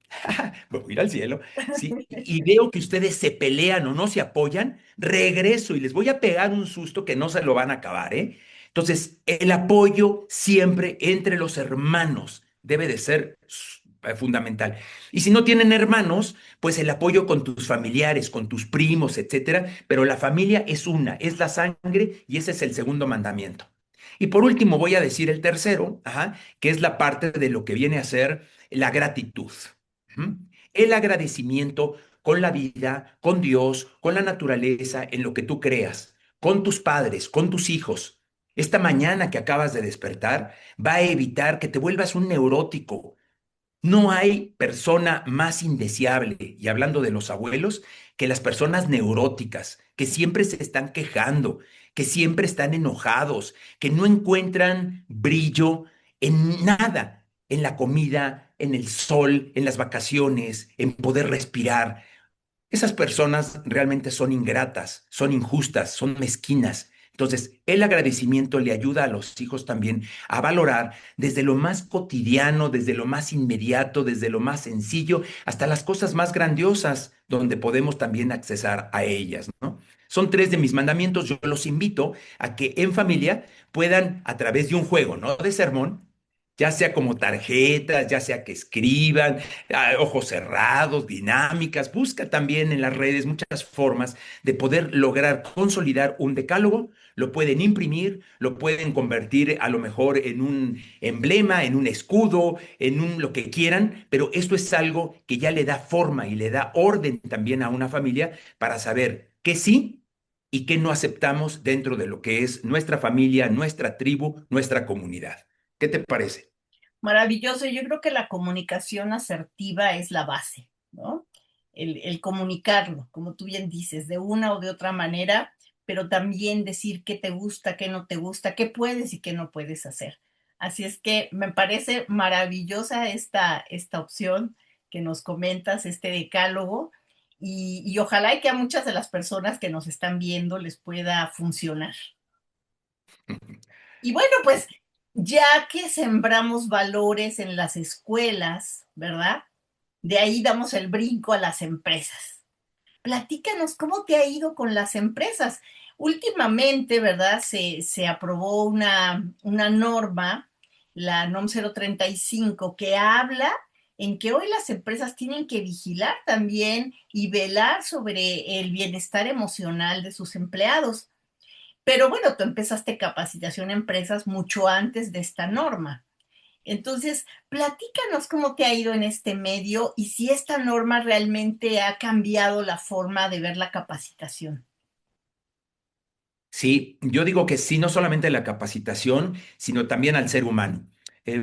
voy a ir al cielo, ¿sí? Y veo que ustedes se pelean o no se apoyan, regreso y les voy a pegar un susto que no se lo van a acabar, ¿eh? Entonces, el apoyo siempre entre los hermanos debe de ser fundamental. Y si no tienen hermanos, pues el apoyo con tus familiares, con tus primos, etcétera, pero la familia es una, es la sangre y ese es el segundo mandamiento. Y por último voy a decir el tercero, ajá, que es la parte de lo que viene a ser la gratitud. Ujú. El agradecimiento con la vida, con Dios, con la naturaleza, en lo que tú creas, con tus padres, con tus hijos. Esta mañana que acabas de despertar va a evitar que te vuelvas un neurótico. No hay persona más indeseable, y hablando de los abuelos, que las personas neuróticas, que siempre se están quejando, que siempre están enojados, que no encuentran brillo en nada, en la comida, en el sol, en las vacaciones, en poder respirar. Esas personas realmente son ingratas, son injustas, son mezquinas. Entonces, el agradecimiento le ayuda a los hijos también a valorar desde lo más cotidiano, desde lo más inmediato, desde lo más sencillo, hasta las cosas más grandiosas, donde podemos también accesar a ellas, ¿no? Son tres de mis mandamientos. Yo los invito a que en familia puedan, a través de un juego, no de sermón, ya sea como tarjetas, ya sea que escriban, ojos cerrados, dinámicas. Busca también en las redes muchas formas de poder lograr consolidar un decálogo. Lo pueden imprimir, lo pueden convertir a lo mejor en un emblema, en un escudo, en un lo que quieran, pero esto es algo que ya le da forma y le da orden también a una familia para saber qué sí y qué no aceptamos dentro de lo que es nuestra familia, nuestra tribu, nuestra comunidad. ¿Qué te parece? Maravilloso. Yo creo que la comunicación asertiva es la base, ¿no? El comunicarlo, como tú bien dices, de una o de otra manera, pero también decir qué te gusta, qué no te gusta, qué puedes y qué no puedes hacer. Así es que me parece maravillosa esta opción que nos comentas, este decálogo, y ojalá y que a muchas de las personas que nos están viendo les pueda funcionar. Y bueno, pues ya que sembramos valores en las escuelas, ¿verdad? De ahí damos el brinco a las empresas. Platícanos cómo te ha ido con las empresas. Últimamente, ¿verdad? Se aprobó una norma, la NOM 035, que habla en que hoy las empresas tienen que vigilar también y velar sobre el bienestar emocional de sus empleados. Pero bueno, tú empezaste capacitación en empresas mucho antes de esta norma. Entonces, platícanos cómo te ha ido en este medio y si esta norma realmente ha cambiado la forma de ver la capacitación. Sí, yo digo que sí, no solamente la capacitación, sino también al ser humano.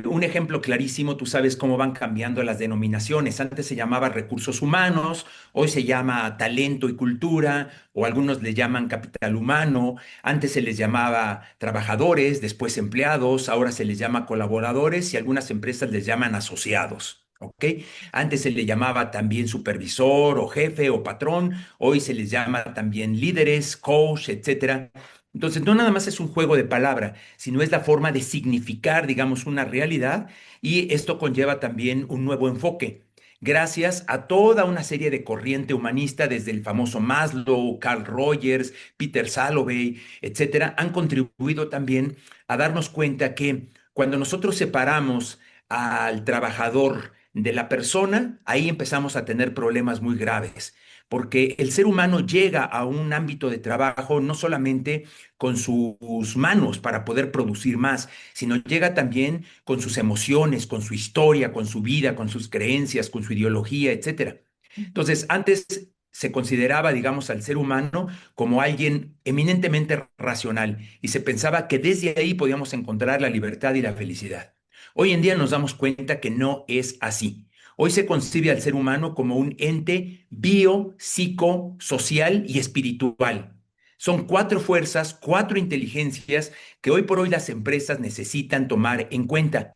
Un ejemplo clarísimo, tú sabes cómo van cambiando las denominaciones. Antes se llamaba recursos humanos, hoy se llama talento y cultura, o algunos le llaman capital humano. Antes se les llamaba trabajadores, después empleados, ahora se les llama colaboradores y algunas empresas les llaman asociados. ¿Ok? Antes se le llamaba también supervisor o jefe o patrón, hoy se les llama también líderes, coach, etcétera. Entonces, no nada más es un juego de palabra, sino es la forma de significar, digamos, una realidad y esto conlleva también un nuevo enfoque. Gracias a toda una serie de corriente humanista, desde el famoso Maslow, Carl Rogers, Peter Salovey, etcétera, han contribuido también a darnos cuenta que cuando nosotros separamos al trabajador de la persona, ahí empezamos a tener problemas muy graves, porque el ser humano llega a un ámbito de trabajo no solamente con sus manos para poder producir más, sino llega también con sus emociones, con su historia, con su vida, con sus creencias, con su ideología, etcétera. Entonces, antes se consideraba, digamos, al ser humano como alguien eminentemente racional y se pensaba que desde ahí podíamos encontrar la libertad y la felicidad. Hoy en día nos damos cuenta que no es así. Hoy se concibe al ser humano como un ente bio, psico, social y espiritual. Son cuatro fuerzas, cuatro inteligencias que hoy por hoy las empresas necesitan tomar en cuenta.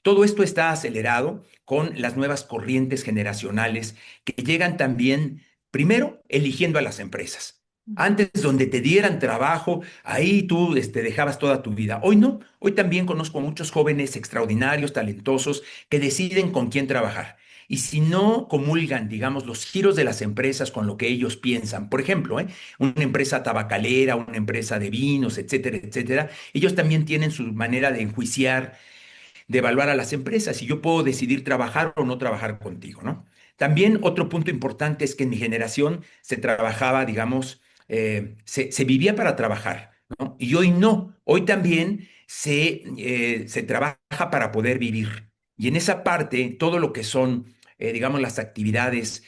Todo esto está acelerado con las nuevas corrientes generacionales que llegan también, primero, eligiendo a las empresas. Antes, donde te dieran trabajo, ahí tú dejabas toda tu vida. Hoy no. Hoy también conozco muchos jóvenes extraordinarios, talentosos, que deciden con quién trabajar. Y si no comulgan, digamos, los giros de las empresas con lo que ellos piensan, por ejemplo, una empresa tabacalera, una empresa de vinos, etcétera, etcétera, ellos también tienen su manera de enjuiciar, de evaluar a las empresas y yo puedo decidir trabajar o no trabajar contigo, ¿no? También otro punto importante es que en mi generación se trabajaba, digamos, se vivía para trabajar, ¿no? Y hoy no, hoy también se trabaja para poder vivir. Y en esa parte, todo lo que son, digamos, las actividades,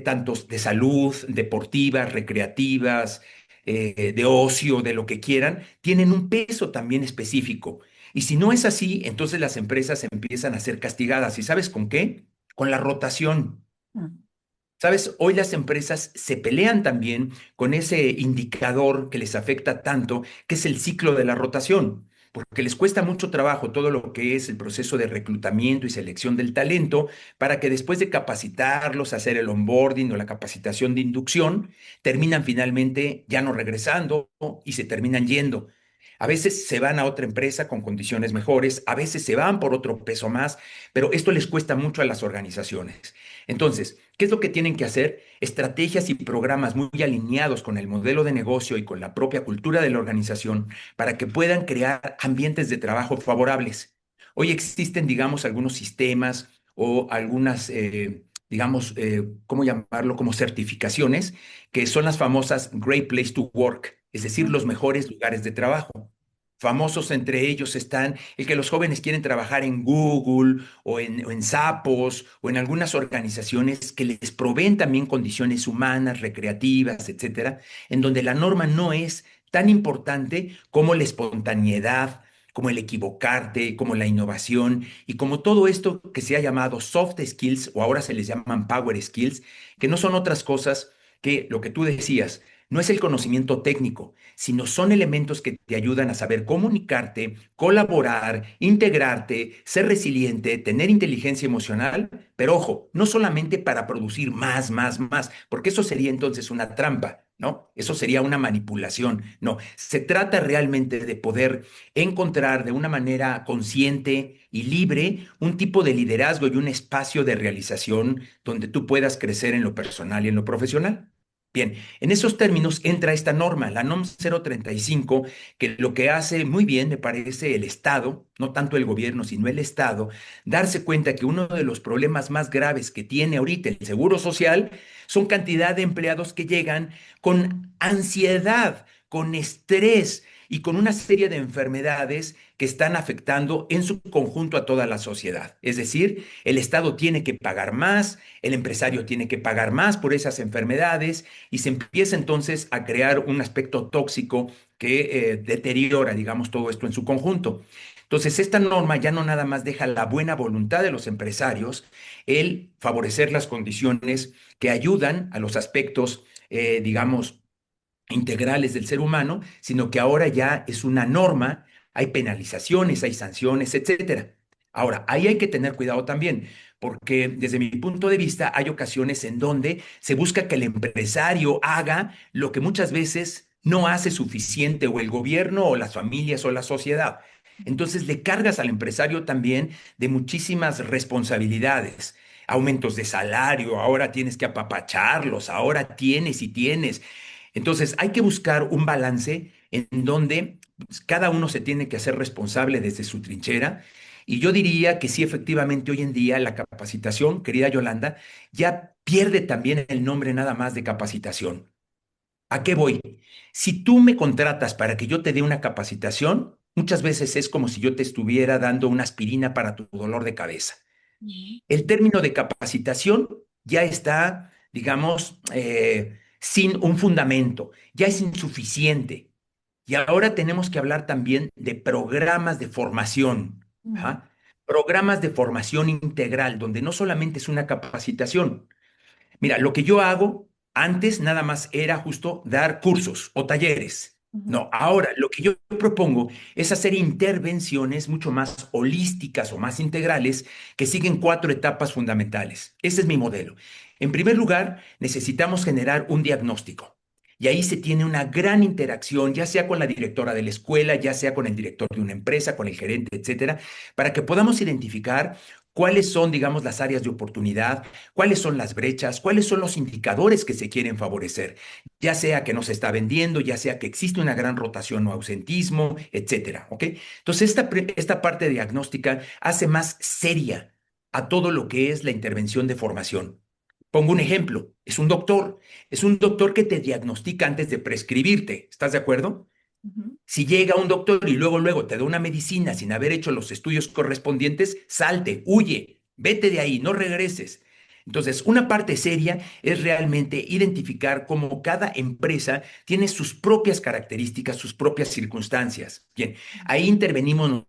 tanto de salud, deportivas, recreativas, de ocio, de lo que quieran, tienen un peso también específico. Y si no es así, entonces las empresas empiezan a ser castigadas. ¿Y sabes con qué? Con la rotación. ¿Sabes? Hoy las empresas se pelean también con ese indicador que les afecta tanto, que es el ciclo de la rotación, porque les cuesta mucho trabajo todo lo que es el proceso de reclutamiento y selección del talento para que después de capacitarlos, hacer el onboarding o la capacitación de inducción, terminan finalmente ya no regresando y se terminan yendo. A veces se van a otra empresa con condiciones mejores, a veces se van por otro peso más, pero esto les cuesta mucho a las organizaciones. Entonces, ¿qué es lo que tienen que hacer? Estrategias y programas muy alineados con el modelo de negocio y con la propia cultura de la organización para que puedan crear ambientes de trabajo favorables. Hoy existen, digamos, algunos sistemas o algunas, digamos, ¿cómo llamarlo? Como certificaciones, que son las famosas Great Place to Work, es decir, los mejores lugares de trabajo. Famosos entre ellos están el que los jóvenes quieren trabajar en Google o en Zappos o en algunas organizaciones que les proveen también condiciones humanas, recreativas, etcétera, en donde la norma no es tan importante como la espontaneidad, como el equivocarte, como la innovación y como todo esto que se ha llamado soft skills o ahora se les llaman power skills, que no son otras cosas que lo que tú decías, No es el conocimiento técnico, sino son elementos que te ayudan a saber comunicarte, colaborar, integrarte, ser resiliente, tener inteligencia emocional, pero ojo, no solamente para producir más, más, más, porque eso sería entonces una trampa, ¿no? Eso sería una manipulación. No, se trata realmente de poder encontrar de una manera consciente y libre un tipo de liderazgo y un espacio de realización donde tú puedas crecer en lo personal y en lo profesional. Bien, en esos términos entra esta norma, la NOM 035, que lo que hace muy bien, me parece, el Estado, no tanto el gobierno, sino el Estado, darse cuenta que uno de los problemas más graves que tiene ahorita el Seguro Social son cantidad de empleados que llegan con ansiedad, con estrés y con una serie de enfermedades que están afectando en su conjunto a toda la sociedad. Es decir, el Estado tiene que pagar más, el empresario tiene que pagar más por esas enfermedades y se empieza entonces a crear un aspecto tóxico que deteriora, digamos, todo esto en su conjunto. Entonces, esta norma ya no nada más deja la buena voluntad de los empresarios, el favorecer las condiciones que ayudan a los aspectos, digamos, integrales del ser humano, sino que ahora ya es una norma, hay penalizaciones, hay sanciones, etcétera. Ahora, ahí hay que tener cuidado también, porque desde mi punto de vista hay ocasiones en donde se busca que el empresario haga lo que muchas veces no hace suficiente o el gobierno o las familias o la sociedad. Entonces le cargas al empresario también de muchísimas responsabilidades, aumentos de salario, ahora tienes que apapacharlos, ahora tienes y tienes. Entonces, hay que buscar un balance en donde pues, cada uno se tiene que hacer responsable desde su trinchera. Y yo diría que sí, efectivamente, hoy en día la capacitación, querida Yolanda, ya pierde también el nombre nada más de capacitación. ¿A qué voy? Si tú me contratas para que yo te dé una capacitación, muchas veces es como si yo te estuviera dando una aspirina para tu dolor de cabeza. El término de capacitación ya está, digamos, sin un fundamento, ya es insuficiente. Y ahora tenemos que hablar también de programas de formación, Mm. ¿ah? Programas de formación integral, donde no solamente es una capacitación. Mira, lo que yo hago antes nada más era justo dar cursos o talleres. Ujú. No, ahora lo que yo propongo es hacer intervenciones mucho más holísticas o más integrales que siguen cuatro etapas fundamentales. Ese es mi modelo. En primer lugar, necesitamos generar un diagnóstico. Y ahí se tiene una gran interacción, ya sea con la directora de la escuela, ya sea con el director de una empresa, con el gerente, etcétera, para que podamos identificar cuáles son, digamos, las áreas de oportunidad, cuáles son las brechas, cuáles son los indicadores que se quieren favorecer, ya sea que no se está vendiendo, ya sea que existe una gran rotación o ausentismo, etcétera, ¿ok? Entonces, esta parte diagnóstica hace más seria a todo lo que es la intervención de formación. Pongo un ejemplo, es un doctor que te diagnostica antes de prescribirte, ¿estás de acuerdo? Ujú. Si llega un doctor y luego te da una medicina sin haber hecho los estudios correspondientes, salte, huye, vete de ahí, no regreses. Entonces, una parte seria es realmente identificar cómo cada empresa tiene sus propias características, sus propias circunstancias. Bien, ahí intervenimos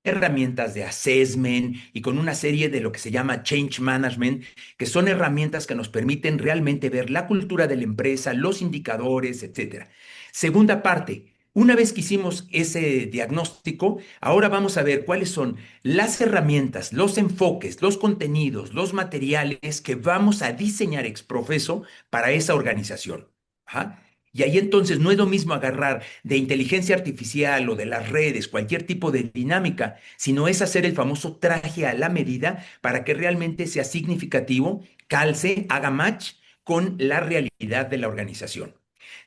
herramientas de assessment y con una serie de lo que se llama change management, que son herramientas que nos permiten realmente ver la cultura de la empresa, los indicadores, etcétera. Segunda parte, una vez que hicimos ese diagnóstico, ahora vamos a ver cuáles son las herramientas, los enfoques, los contenidos, los materiales que vamos a diseñar ex profeso para esa organización. Ajá. Y ahí entonces no es lo mismo agarrar de inteligencia artificial o de las redes, cualquier tipo de dinámica, sino es hacer el famoso traje a la medida para que realmente sea significativo, calce, haga match con la realidad de la organización.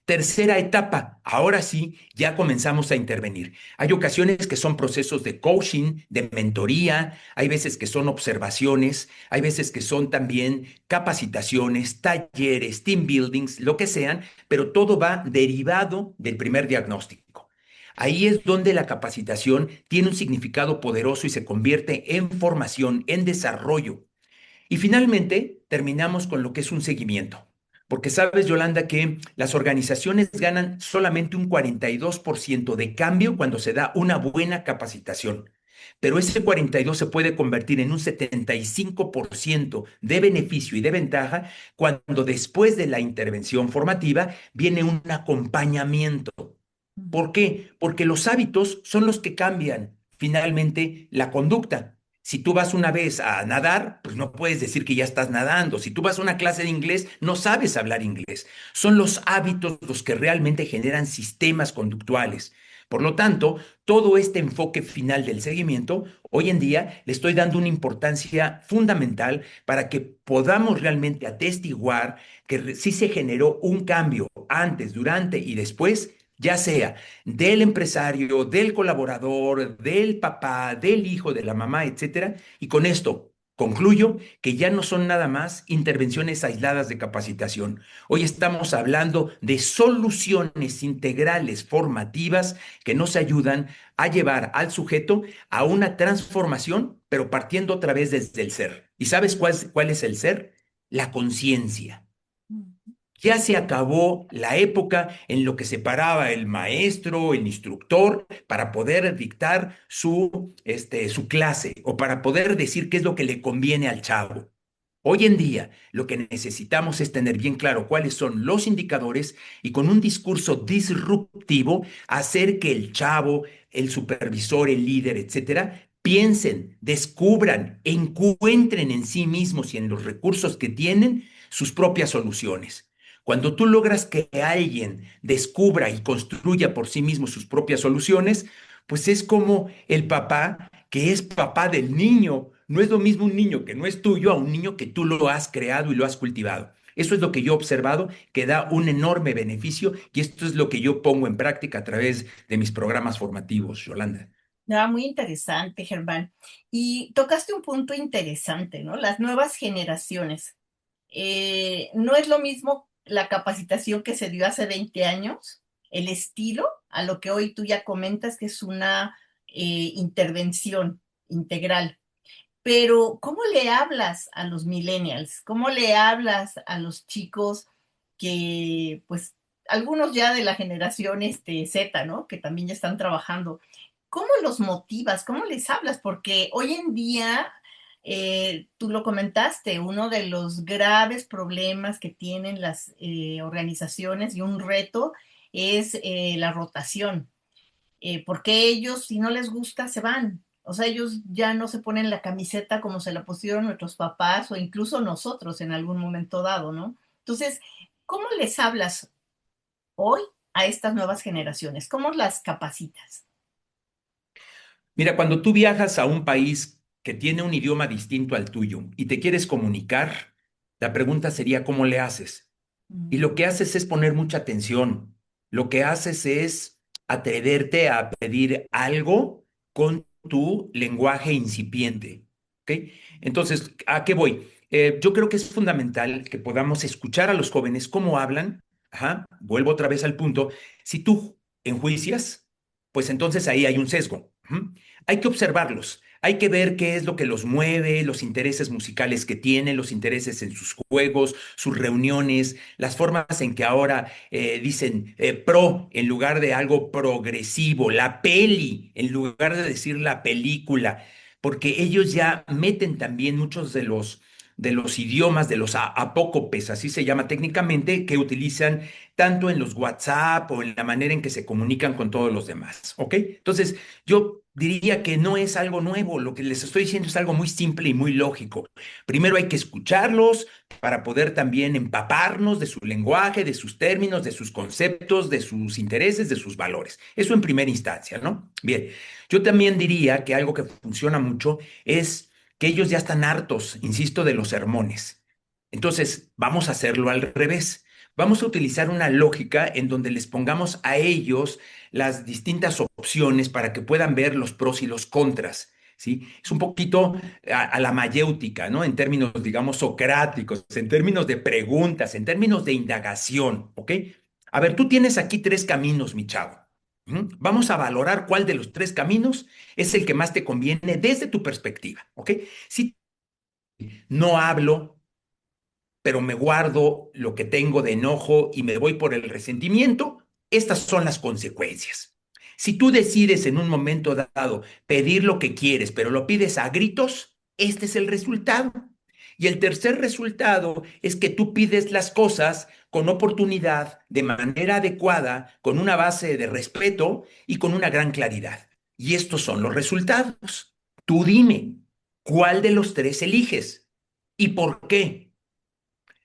Tercera etapa, ahora sí, ya comenzamos a intervenir. Hay ocasiones que son procesos de coaching, de mentoría, hay veces que son observaciones, hay veces que son también capacitaciones, talleres, team buildings, lo que sean, pero todo va derivado del primer diagnóstico. Ahí es donde la capacitación tiene un significado poderoso y se convierte en formación, en desarrollo. Y finalmente, terminamos con lo que es un seguimiento. Porque sabes, Yolanda, que las organizaciones ganan solamente un 42% de cambio cuando se da una buena capacitación. pero ese 42 se puede convertir en un 75% de beneficio y de ventaja cuando después de la intervención formativa viene un acompañamiento. ¿Por qué? Porque los hábitos son los que cambian finalmente la conducta. Si tú vas una vez a nadar, pues no puedes decir que ya estás nadando. Si tú vas a una clase de inglés, no sabes hablar inglés. Son los hábitos los que realmente generan sistemas conductuales. Por lo tanto, todo este enfoque final del seguimiento, hoy en día le estoy dando una importancia fundamental para que podamos realmente atestiguar que sí se generó un cambio antes, durante y después, ya sea del empresario, del colaborador, del papá, del hijo, de la mamá, etcétera. Y con esto concluyo que ya no son nada más intervenciones aisladas de capacitación. Hoy estamos hablando de soluciones integrales formativas que nos ayudan a llevar al sujeto a una transformación, pero partiendo otra vez desde el ser. ¿Y sabes cuál es el ser? La conciencia. Ya se acabó la época en lo que separaba el maestro, el instructor, para poder dictar su clase o para poder decir qué es lo que le conviene al chavo. Hoy en día, lo que necesitamos es tener bien claro cuáles son los indicadores y con un discurso disruptivo hacer que el chavo, el supervisor, el líder, etcétera, piensen, descubran, encuentren en sí mismos y en los recursos que tienen sus propias soluciones. Cuando tú logras que alguien descubra y construya por sí mismo sus propias soluciones, pues es como el papá que es papá del niño. No es lo mismo un niño que no es tuyo a un niño que tú lo has creado y lo has cultivado. Eso es lo que yo he observado, que da un enorme beneficio y esto es lo que yo pongo en práctica a través de mis programas formativos, Yolanda. Muy interesante, Germán. Y tocaste un punto interesante, ¿no? Las nuevas generaciones. No es lo mismo la capacitación que se dio hace 20 años, el estilo, a lo que hoy tú ya comentas que es una intervención integral. Pero, ¿cómo le hablas a los millennials? ¿Cómo le hablas a los chicos que, pues, algunos ya de la generación Z, ¿no? Que también ya están trabajando. ¿Cómo los motivas? ¿Cómo les hablas? Porque hoy en día, tú lo comentaste, uno de los graves problemas que tienen las organizaciones y un reto es la rotación, porque ellos, si no les gusta, se van. O sea, ellos ya no se ponen la camiseta como se la pusieron nuestros papás o incluso nosotros en algún momento dado, ¿no? Entonces, ¿cómo les hablas hoy a estas nuevas generaciones? ¿Cómo las capacitas? Mira, cuando tú viajas a un país que tiene un idioma distinto al tuyo y te quieres comunicar, la pregunta sería, ¿cómo le haces? Y Mm. lo que haces es poner mucha atención. Lo que haces es atreverte a pedir algo con tu lenguaje incipiente. ¿Ok? Entonces, ¿a qué voy? Yo creo que es fundamental que podamos escuchar a los jóvenes cómo hablan. Ajá, vuelvo otra vez al punto. Si tú enjuicias, pues entonces ahí hay un sesgo. Ujú. Hay que observarlos. Hay que ver qué es lo que los mueve, los intereses musicales que tienen, los intereses en sus juegos, sus reuniones, las formas en que ahora dicen pro en lugar de algo progresivo, la peli en lugar de decir la película, porque ellos ya meten también muchos de los idiomas, de los apócopes, así se llama técnicamente, que utilizan tanto en los WhatsApp o en la manera en que se comunican con todos los demás, ¿ok? Entonces, yo diría que no es algo nuevo, lo que les estoy diciendo es algo muy simple y muy lógico. Primero hay que escucharlos para poder también empaparnos de su lenguaje, de sus términos, de sus conceptos, de sus intereses, de sus valores. Eso en primera instancia, ¿no? Bien, yo también diría que algo que funciona mucho es que ellos ya están hartos, insisto, de los sermones. Entonces, vamos a hacerlo al revés. Vamos a utilizar una lógica en donde les pongamos a ellos las distintas opciones para que puedan ver los pros y los contras. ¿Sí? Es un poquito a la mayéutica, ¿no? En términos, digamos, socráticos, en términos de preguntas, en términos de indagación, ¿ok? A ver, tú tienes aquí tres caminos, mi chavo. ¿Mm? Vamos a valorar cuál de los tres caminos es el que más te conviene desde tu perspectiva, ¿ok? Si no hablo, pero me guardo lo que tengo de enojo y me voy por el resentimiento, estas son las consecuencias. Si tú decides en un momento dado pedir lo que quieres, pero lo pides a gritos, este es el resultado. Y el tercer resultado es que tú pides las cosas con oportunidad, de manera adecuada, con una base de respeto y con una gran claridad. Y estos son los resultados. Tú dime, ¿cuál de los tres eliges? ¿Y por qué?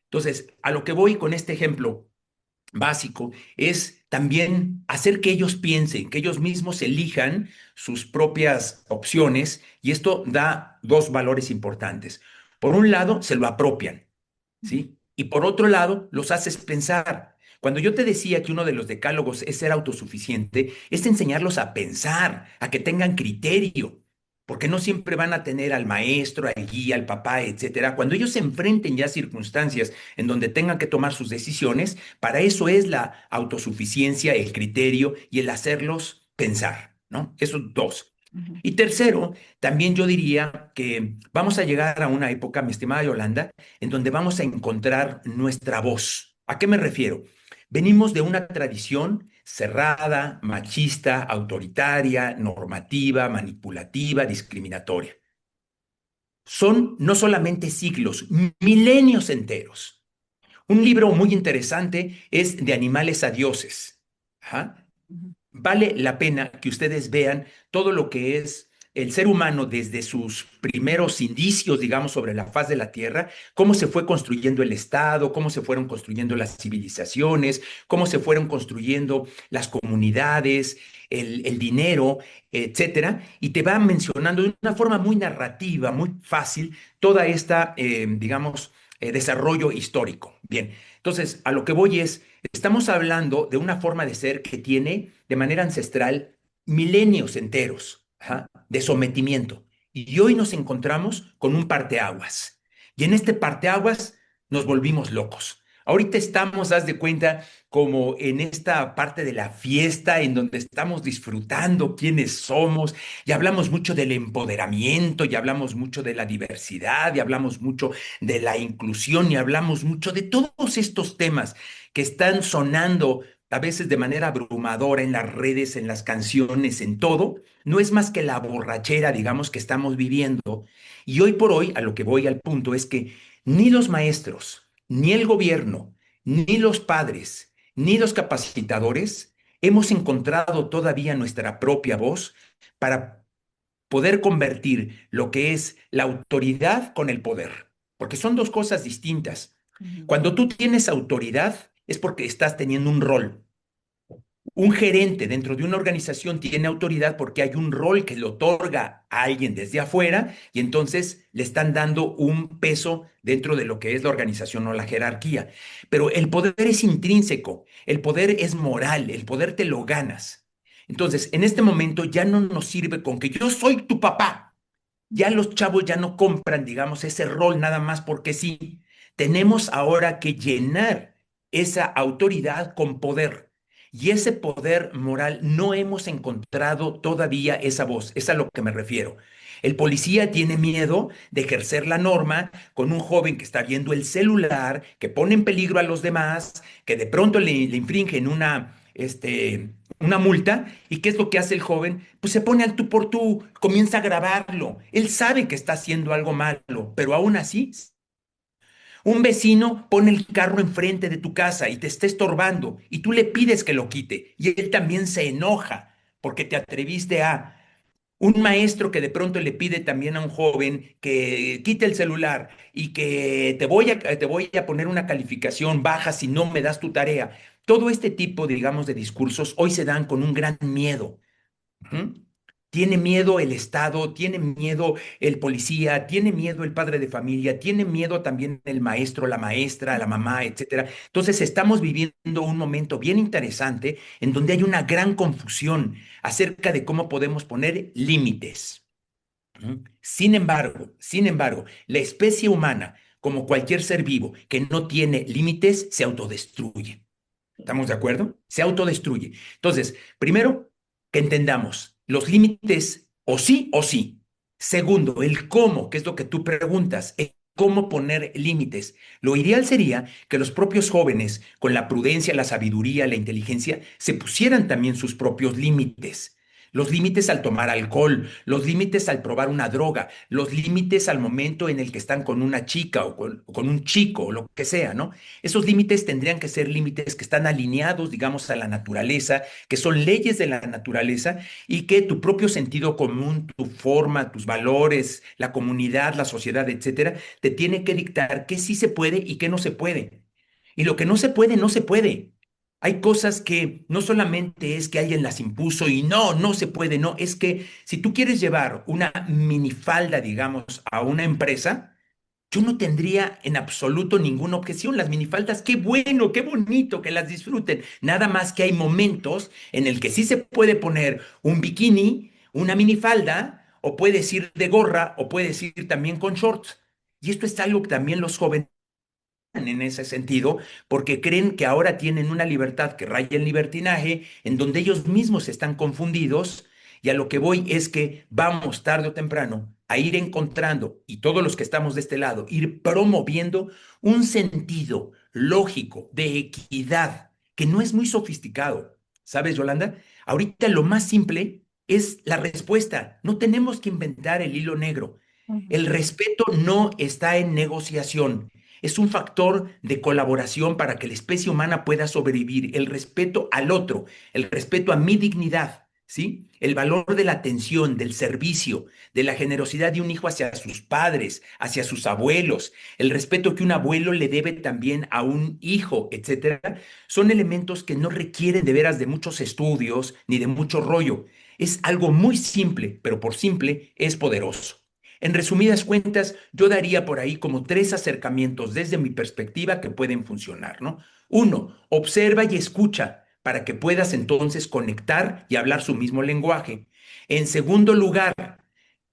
Entonces, a lo que voy con este ejemplo básico es también hacer que ellos piensen, que ellos mismos elijan sus propias opciones, y esto da dos valores importantes. Por un lado, se lo apropian, ¿sí? Y por otro lado, los haces pensar. Cuando yo te decía que uno de los decálogos es ser autosuficiente, es enseñarlos a pensar, a que tengan criterio, porque no siempre van a tener al maestro, al guía, al papá, etcétera. Cuando ellos se enfrenten ya a circunstancias en donde tengan que tomar sus decisiones, para eso es la autosuficiencia, el criterio y el hacerlos pensar, ¿no? Esos dos. Ujú. Y tercero, también yo diría que vamos a llegar a una época, mi estimada Yolanda, en donde vamos a encontrar nuestra voz. ¿A qué me refiero? Venimos de una tradición cerrada, machista, autoritaria, normativa, manipulativa, discriminatoria. Son no solamente siglos, milenios enteros. Un libro muy interesante es De animales a dioses. Ajá. Ujú. Vale la pena que ustedes vean todo lo que es el ser humano desde sus primeros indicios, digamos, sobre la faz de la Tierra, cómo se fue construyendo el Estado, cómo se fueron construyendo las civilizaciones, cómo se fueron construyendo las comunidades, el dinero, etcétera, y te va mencionando de una forma muy narrativa, muy fácil, toda esta, digamos, desarrollo histórico. Bien, entonces, a lo que voy es, estamos hablando de una forma de ser que tiene de manera ancestral milenios enteros, ajá, de sometimiento. Y hoy nos encontramos con un parteaguas. Y en este parteaguas nos volvimos locos. Ahorita estamos, haz de cuenta, como en esta parte de la fiesta en donde estamos disfrutando quiénes somos, y hablamos mucho del empoderamiento, y hablamos mucho de la diversidad, y hablamos mucho de la inclusión, y hablamos mucho de todos estos temas que están sonando a veces de manera abrumadora en las redes, en las canciones, en todo. No es más que la borrachera, digamos, que estamos viviendo. Y hoy por hoy, a lo que voy al punto es que ni los maestros, ni el gobierno, ni los padres, ni los capacitadores hemos encontrado todavía nuestra propia voz para poder convertir lo que es la autoridad con el poder, porque son dos cosas distintas. Ujú. Cuando tú tienes autoridad es porque estás teniendo un rol. Un gerente dentro de una organización tiene autoridad porque hay un rol que le otorga a alguien desde afuera, y entonces le están dando un peso dentro de lo que es la organización o la jerarquía. Pero el poder es intrínseco, el poder es moral, el poder te lo ganas. Entonces, en este momento ya no nos sirve con que yo soy tu papá. Ya los chavos ya no compran, digamos, ese rol nada más porque sí. Tenemos ahora que llenar esa autoridad con poder. Y ese poder moral no hemos encontrado todavía esa voz. Es a lo que me refiero. El policía tiene miedo de ejercer la norma con un joven que está viendo el celular, que pone en peligro a los demás, que de pronto le infringen una multa. ¿Y qué es lo que hace el joven? Pues se pone al tú por tú, comienza a grabarlo. Él sabe que está haciendo algo malo, pero aún así, un vecino pone el carro enfrente de tu casa y te está estorbando, y tú le pides que lo quite, y él también se enoja porque te atreviste a... Un maestro que de pronto le pide también a un joven que quite el celular y que te voy a poner una calificación baja si no me das tu tarea. Todo este tipo, digamos, de discursos hoy se dan con un gran miedo. Ujú. Tiene miedo el Estado, tiene miedo el policía, tiene miedo el padre de familia, tiene miedo también el maestro, la maestra, la mamá, etcétera. Entonces estamos viviendo un momento bien interesante en donde hay una gran confusión acerca de cómo podemos poner límites. ¿Mm? Sin embargo, la especie humana, como cualquier ser vivo que no tiene límites, se autodestruye. ¿Estamos de acuerdo? Se autodestruye. Entonces, primero, que entendamos los límites o sí o sí. Segundo, el cómo, que es lo que tú preguntas. El cómo poner límites. Lo ideal sería que los propios jóvenes, con la prudencia, la sabiduría, la inteligencia, se pusieran también sus propios límites. Los límites al tomar alcohol, los límites al probar una droga, los límites al momento en el que están con una chica o con un chico o lo que sea, ¿no? Esos límites tendrían que ser límites que están alineados, digamos, a la naturaleza, que son leyes de la naturaleza y que tu propio sentido común, tu forma, tus valores, la comunidad, la sociedad, etcétera, te tiene que dictar qué sí se puede y qué no se puede. Y lo que no se puede, no se puede. Hay cosas que no solamente es que alguien las impuso y no, no se puede, no, es que si tú quieres llevar una minifalda, digamos, a una empresa, yo no tendría en absoluto ninguna objeción. Las minifaldas, qué bueno, qué bonito que las disfruten. Nada más que hay momentos en el que sí se puede poner un bikini, una minifalda, o puedes ir de gorra, o puedes ir también con shorts. Y esto es algo que también los jóvenes en ese sentido, porque creen que ahora tienen una libertad que raya en libertinaje, en donde ellos mismos están confundidos, y a lo que voy es que vamos tarde o temprano a ir encontrando, y todos los que estamos de este lado, ir promoviendo un sentido lógico de equidad, que no es muy sofisticado. ¿Sabes, Yolanda? Ahorita lo más simple es la respuesta. No tenemos que inventar el hilo negro. Ujú. El respeto no está en negociación. Es un factor de colaboración para que la especie humana pueda sobrevivir. El respeto al otro, el respeto a mi dignidad, ¿sí? El valor de la atención, del servicio, de la generosidad de un hijo hacia sus padres, hacia sus abuelos, el respeto que un abuelo le debe también a un hijo, etcétera, son elementos que no requieren de veras de muchos estudios ni de mucho rollo. Es algo muy simple, pero por simple es poderoso. En resumidas cuentas, yo daría por ahí como tres acercamientos desde mi perspectiva que pueden funcionar, ¿no? Uno, observa y escucha para que puedas entonces conectar y hablar su mismo lenguaje. En segundo lugar,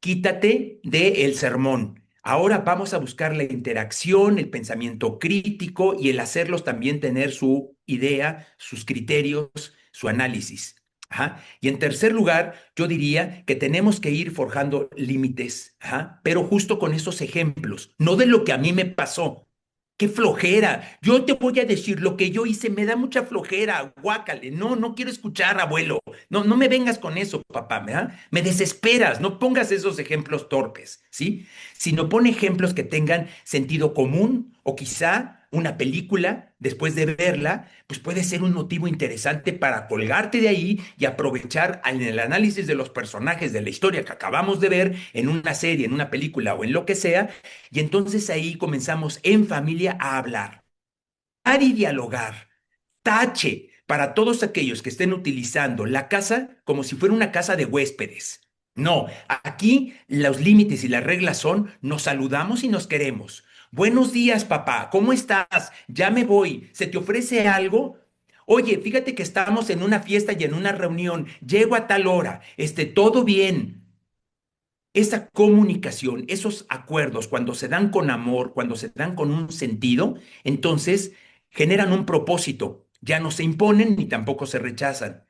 quítate del sermón. Ahora vamos a buscar la interacción, el pensamiento crítico y el hacerlos también tener su idea, sus criterios, su análisis. Ajá. Y en tercer lugar, yo diría que tenemos que ir forjando límites, ajá, pero justo con esos ejemplos, no de lo que a mí me pasó. Qué flojera. Yo te voy a decir lo que yo hice, me da mucha flojera, guácale. No, no quiero escuchar, abuelo. No, no me vengas con eso, papá, ¿verdad? Me desesperas. No pongas esos ejemplos torpes, ¿sí? Sino pon ejemplos que tengan sentido común o quizá una película, después de verla, pues puede ser un motivo interesante para colgarte de ahí y aprovechar en el análisis de los personajes de la historia que acabamos de ver en una serie, en una película o en lo que sea, y entonces ahí comenzamos en familia a hablar y dialogar. Tache para todos aquellos que estén utilizando la casa como si fuera una casa de huéspedes. No, aquí los límites y las reglas son nos saludamos y nos queremos. Buenos días, papá, ¿cómo estás? Ya me voy. ¿Se te ofrece algo? Oye, fíjate que estamos en una fiesta y en una reunión. Llego a tal hora. Todo bien. Esa comunicación, esos acuerdos, cuando se dan con amor, cuando se dan con un sentido, entonces generan un propósito. Ya no se imponen ni tampoco se rechazan.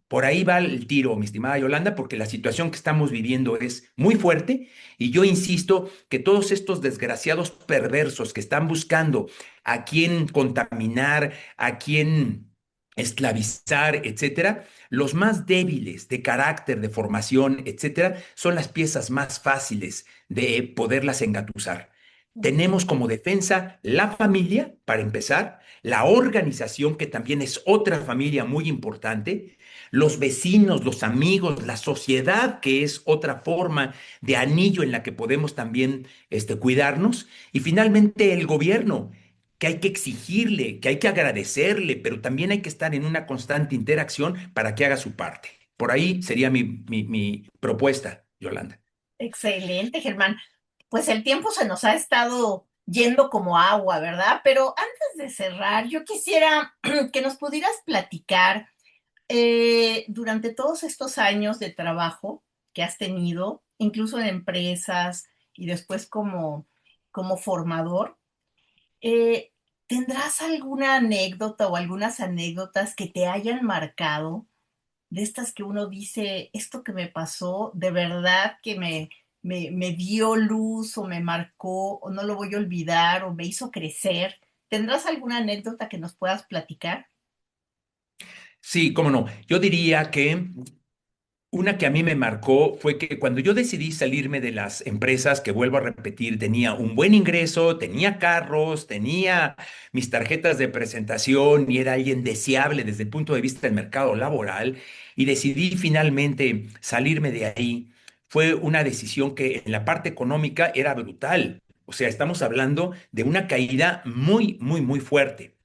Por ahí va el tiro, mi estimada Yolanda, porque la situación que estamos viviendo es muy fuerte y yo insisto que todos estos desgraciados perversos que están buscando a quién contaminar, a quién esclavizar, etcétera, los más débiles de carácter, de formación, etcétera, son las piezas más fáciles de poderlas engatusar. Tenemos como defensa la familia, para empezar, la organización, que también es otra familia muy importante, los vecinos, los amigos, la sociedad, que es otra forma de anillo en la que podemos también cuidarnos, y finalmente el gobierno, que hay que exigirle, que hay que agradecerle, pero también hay que estar en una constante interacción para que haga su parte. Por ahí sería mi propuesta, Yolanda. Excelente, Germán. Pues el tiempo se nos ha estado yendo como agua, ¿verdad? Pero antes de cerrar, yo quisiera que nos pudieras platicar durante todos estos años de trabajo que has tenido, incluso en empresas y después como formador, eh, ¿tendrás alguna anécdota o algunas anécdotas que te hayan marcado, de estas que uno dice, esto que me pasó, de verdad que me dio luz o me marcó o no lo voy a olvidar o me hizo crecer. ¿Tendrás alguna anécdota que nos puedas platicar? Sí, cómo no. Yo diría que una que a mí me marcó fue que cuando yo decidí salirme de las empresas, que vuelvo a repetir, tenía un buen ingreso, tenía carros, tenía mis tarjetas de presentación y era alguien deseable desde el punto de vista del mercado laboral, y decidí finalmente salirme de ahí. Fue una decisión que en la parte económica era brutal. O sea, estamos hablando de una caída muy, muy, muy fuerte.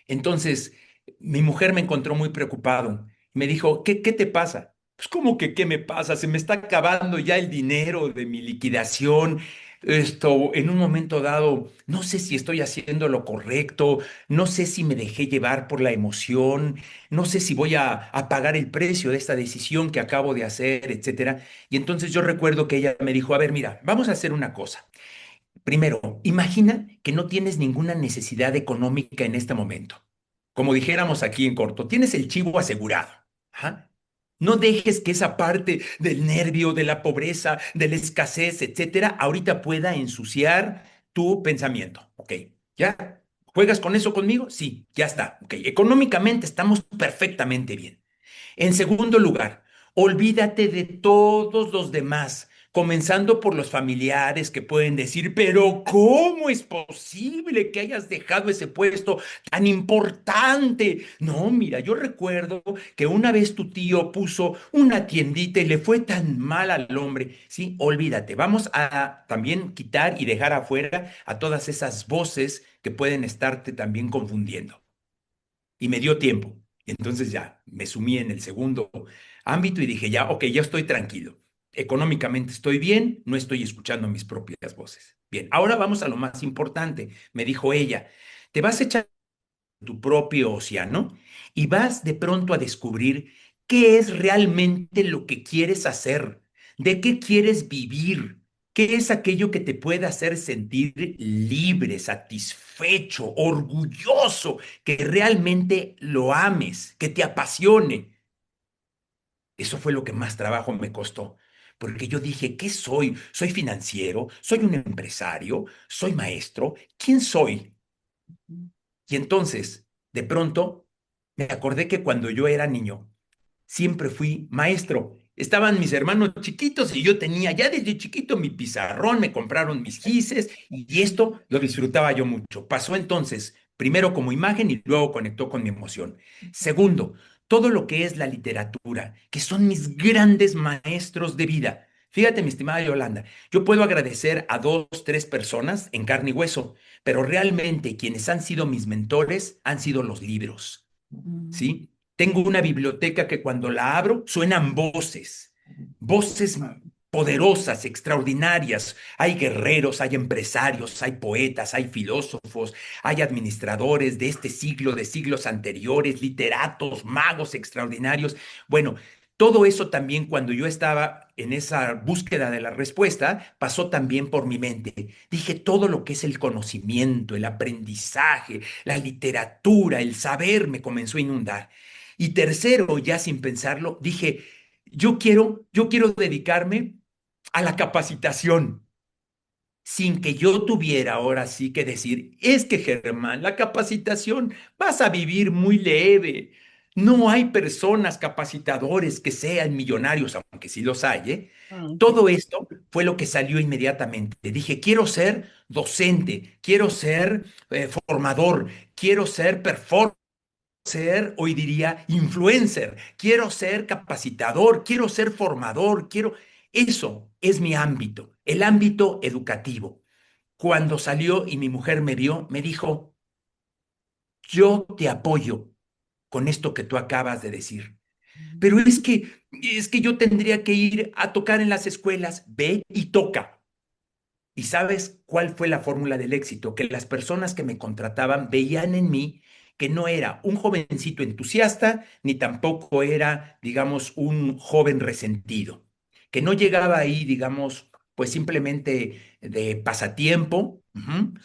Entonces, mi mujer me encontró muy preocupado. Me dijo, ¿qué te pasa? Pues, ¿cómo que qué me pasa? Se me está acabando ya el dinero de mi liquidación. Esto, en un momento dado, no sé si estoy haciendo lo correcto, no sé si me dejé llevar por la emoción, no sé si voy a pagar el precio de esta decisión que acabo de hacer, etcétera. Y entonces yo recuerdo que ella me dijo, a ver, mira, vamos a hacer una cosa. Primero, imagina que no tienes ninguna necesidad económica en este momento. Como dijéramos aquí en corto, tienes el chivo asegurado. Ajá. No dejes que esa parte del nervio, de la pobreza, de la escasez, etcétera, ahorita pueda ensuciar tu pensamiento. ¿Ok? ¿Ya? ¿Juegas con eso conmigo? Sí, ya está. Ok. Económicamente estamos perfectamente bien. En segundo lugar, olvídate de todos los demás, comenzando por los familiares que pueden decir, pero ¿cómo es posible que hayas dejado ese puesto tan importante? No, mira, yo recuerdo que una vez tu tío puso una tiendita y le fue tan mal al hombre. Sí, olvídate, vamos a también quitar y dejar afuera a todas esas voces que pueden estarte también confundiendo. Y me dio tiempo. Y entonces ya me sumí en el segundo ámbito y dije, ya, ok, ya estoy tranquilo. Económicamente estoy bien, no estoy escuchando mis propias voces. Bien, ahora vamos a lo más importante, me dijo ella. Te vas a echar tu propio océano y vas de pronto a descubrir qué es realmente lo que quieres hacer, de qué quieres vivir, qué es aquello que te puede hacer sentir libre, satisfecho, orgulloso, que realmente lo ames, que te apasione. Eso fue lo que más trabajo me costó. Porque yo dije, ¿qué soy? ¿Soy financiero? ¿Soy un empresario? ¿Soy maestro? ¿Quién soy? Y entonces, de pronto, me acordé que cuando yo era niño, siempre fui maestro. Estaban mis hermanos chiquitos y yo tenía ya desde chiquito mi pizarrón, me compraron mis gises y esto lo disfrutaba yo mucho. Pasó entonces, primero como imagen y luego conectó con mi emoción. Segundo, todo lo que es la literatura, que son mis grandes maestros de vida. Fíjate, mi estimada Yolanda, yo puedo agradecer a dos, tres personas en carne y hueso, pero realmente quienes han sido mis mentores han sido los libros. Mm. ¿Sí? Tengo una biblioteca que cuando la abro suenan voces, voces poderosas, extraordinarias. Hay guerreros, hay empresarios, hay poetas, hay filósofos, hay administradores de este siglo, de siglos anteriores, literatos, magos extraordinarios. Bueno, todo eso también cuando yo estaba en esa búsqueda de la respuesta, pasó también por mi mente. Dije, todo lo que es el conocimiento, el aprendizaje, la literatura, el saber me comenzó a inundar. Y tercero, ya sin pensarlo, dije, yo quiero dedicarme a la capacitación sin que yo tuviera ahora sí que decir, es que Germán, la capacitación vas a vivir muy leve. No hay personas capacitadores que sean millonarios, aunque sí los hay, ¿eh? Ok. Todo esto fue lo que salió inmediatamente. Dije, quiero ser docente, quiero ser formador, quiero ser performer, ser, hoy diría, influencer, quiero ser capacitador, quiero ser formador, quiero... Eso es mi ámbito, el ámbito educativo. Cuando salió y mi mujer me vio, me dijo, yo te apoyo con esto que tú acabas de decir. Pero es que yo tendría que ir a tocar en las escuelas, ve y toca. ¿Y sabes cuál fue la fórmula del éxito? Que las personas que me contrataban veían en mí que no era un jovencito entusiasta, ni tampoco era, digamos, un joven resentido, que no llegaba ahí, digamos, pues simplemente de pasatiempo,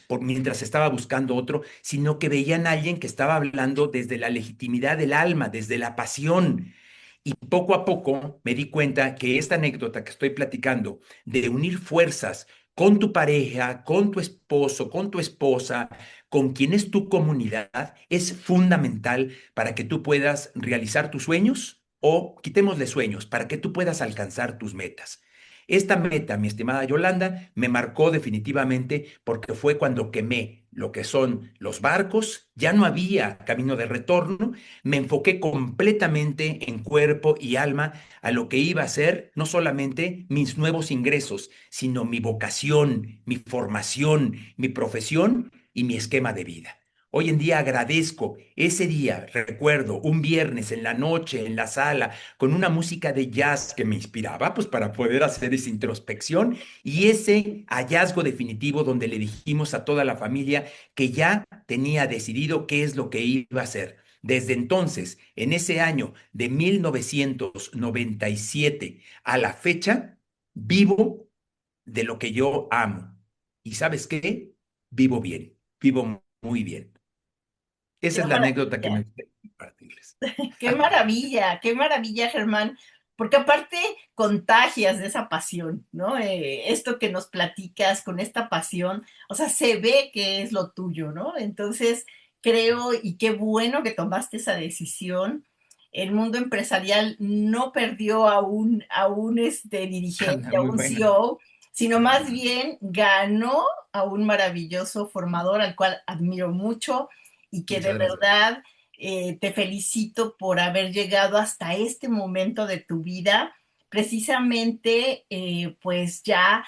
por mientras estaba buscando otro, sino que veían a alguien que estaba hablando desde la legitimidad del alma, desde la pasión. Y poco a poco me di cuenta que esta anécdota que estoy platicando de unir fuerzas con tu pareja, con tu esposo, con tu esposa, con quien es tu comunidad, es fundamental para que tú puedas realizar tus sueños o quitémosle sueños, para que tú puedas alcanzar tus metas. Esta meta, mi estimada Yolanda, me marcó definitivamente porque fue cuando quemé lo que son los barcos, ya no había camino de retorno, me enfoqué completamente en cuerpo y alma a lo que iba a ser no solamente mis nuevos ingresos, sino mi vocación, mi formación, mi profesión y mi esquema de vida. Hoy en día agradezco ese día, recuerdo, un viernes en la noche, en la sala, con una música de jazz que me inspiraba, pues para poder hacer esa introspección y ese hallazgo definitivo donde le dijimos a toda la familia que ya tenía decidido qué es lo que iba a hacer. Desde entonces, en ese año de 1997 a la fecha, vivo de lo que yo amo. ¿Y sabes qué? Vivo bien, vivo muy bien. Qué Esa es la anécdota que me maravilla. gustaría compartirles. Qué maravilla, Germán, porque aparte contagias de esa pasión, ¿no? Esto que nos platicas con esta pasión, o sea, se ve que es lo tuyo, ¿no? Entonces, creo, y qué bueno que tomaste esa decisión. El mundo empresarial no perdió a un dirigente, a Muy un buena. CEO, sino más bien ganó a un maravilloso formador al cual admiro mucho y que de Muchas gracias. verdad te felicito por haber llegado hasta este momento de tu vida, precisamente pues ya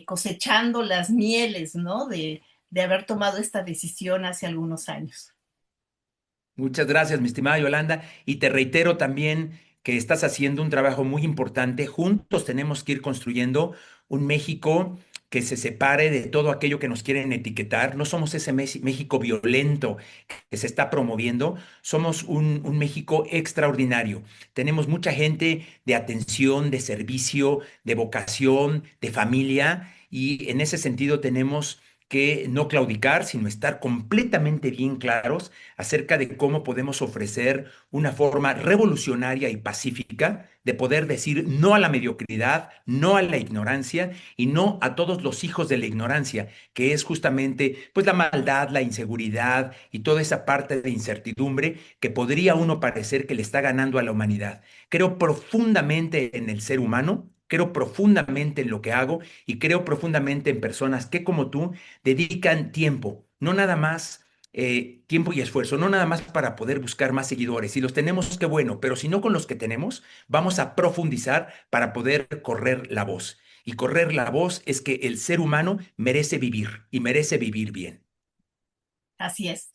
cosechando las mieles, ¿no? De haber tomado esta decisión hace algunos años. Muchas gracias, mi estimada Yolanda. Y te reitero también que estás haciendo un trabajo muy importante. Juntos tenemos que ir construyendo un México que se separe de todo aquello que nos quieren etiquetar. No somos ese México violento que se está promoviendo. Somos un México extraordinario. Tenemos mucha gente de atención, de servicio, de vocación, de familia. Y en ese sentido tenemos que no claudicar, sino estar completamente bien claros acerca de cómo podemos ofrecer una forma revolucionaria y pacífica de poder decir no a la mediocridad, no a la ignorancia y no a todos los hijos de la ignorancia, que es justamente pues la maldad, la inseguridad y toda esa parte de incertidumbre que podría uno parecer que le está ganando a la humanidad. Creo profundamente en el ser humano. Creo profundamente en lo que hago y creo profundamente en personas que como tú dedican tiempo, no nada más tiempo y esfuerzo, no nada más para poder buscar más seguidores. Si los tenemos, qué bueno, pero si no con los que tenemos, vamos a profundizar para poder correr la voz. Y correr la voz es que el ser humano merece vivir y merece vivir bien. Así es,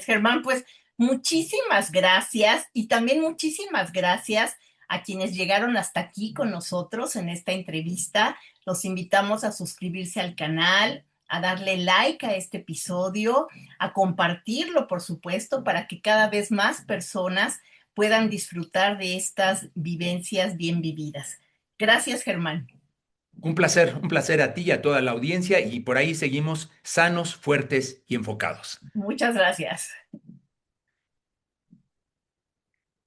Germán. Pues muchísimas gracias y también muchísimas gracias a quienes llegaron hasta aquí con nosotros en esta entrevista. Los invitamos a suscribirse al canal, a darle like a este episodio, a compartirlo, por supuesto, para que cada vez más personas puedan disfrutar de estas vivencias bien vividas. Gracias, Germán. Un placer a ti y a toda la audiencia y por ahí seguimos sanos, fuertes y enfocados. Muchas gracias.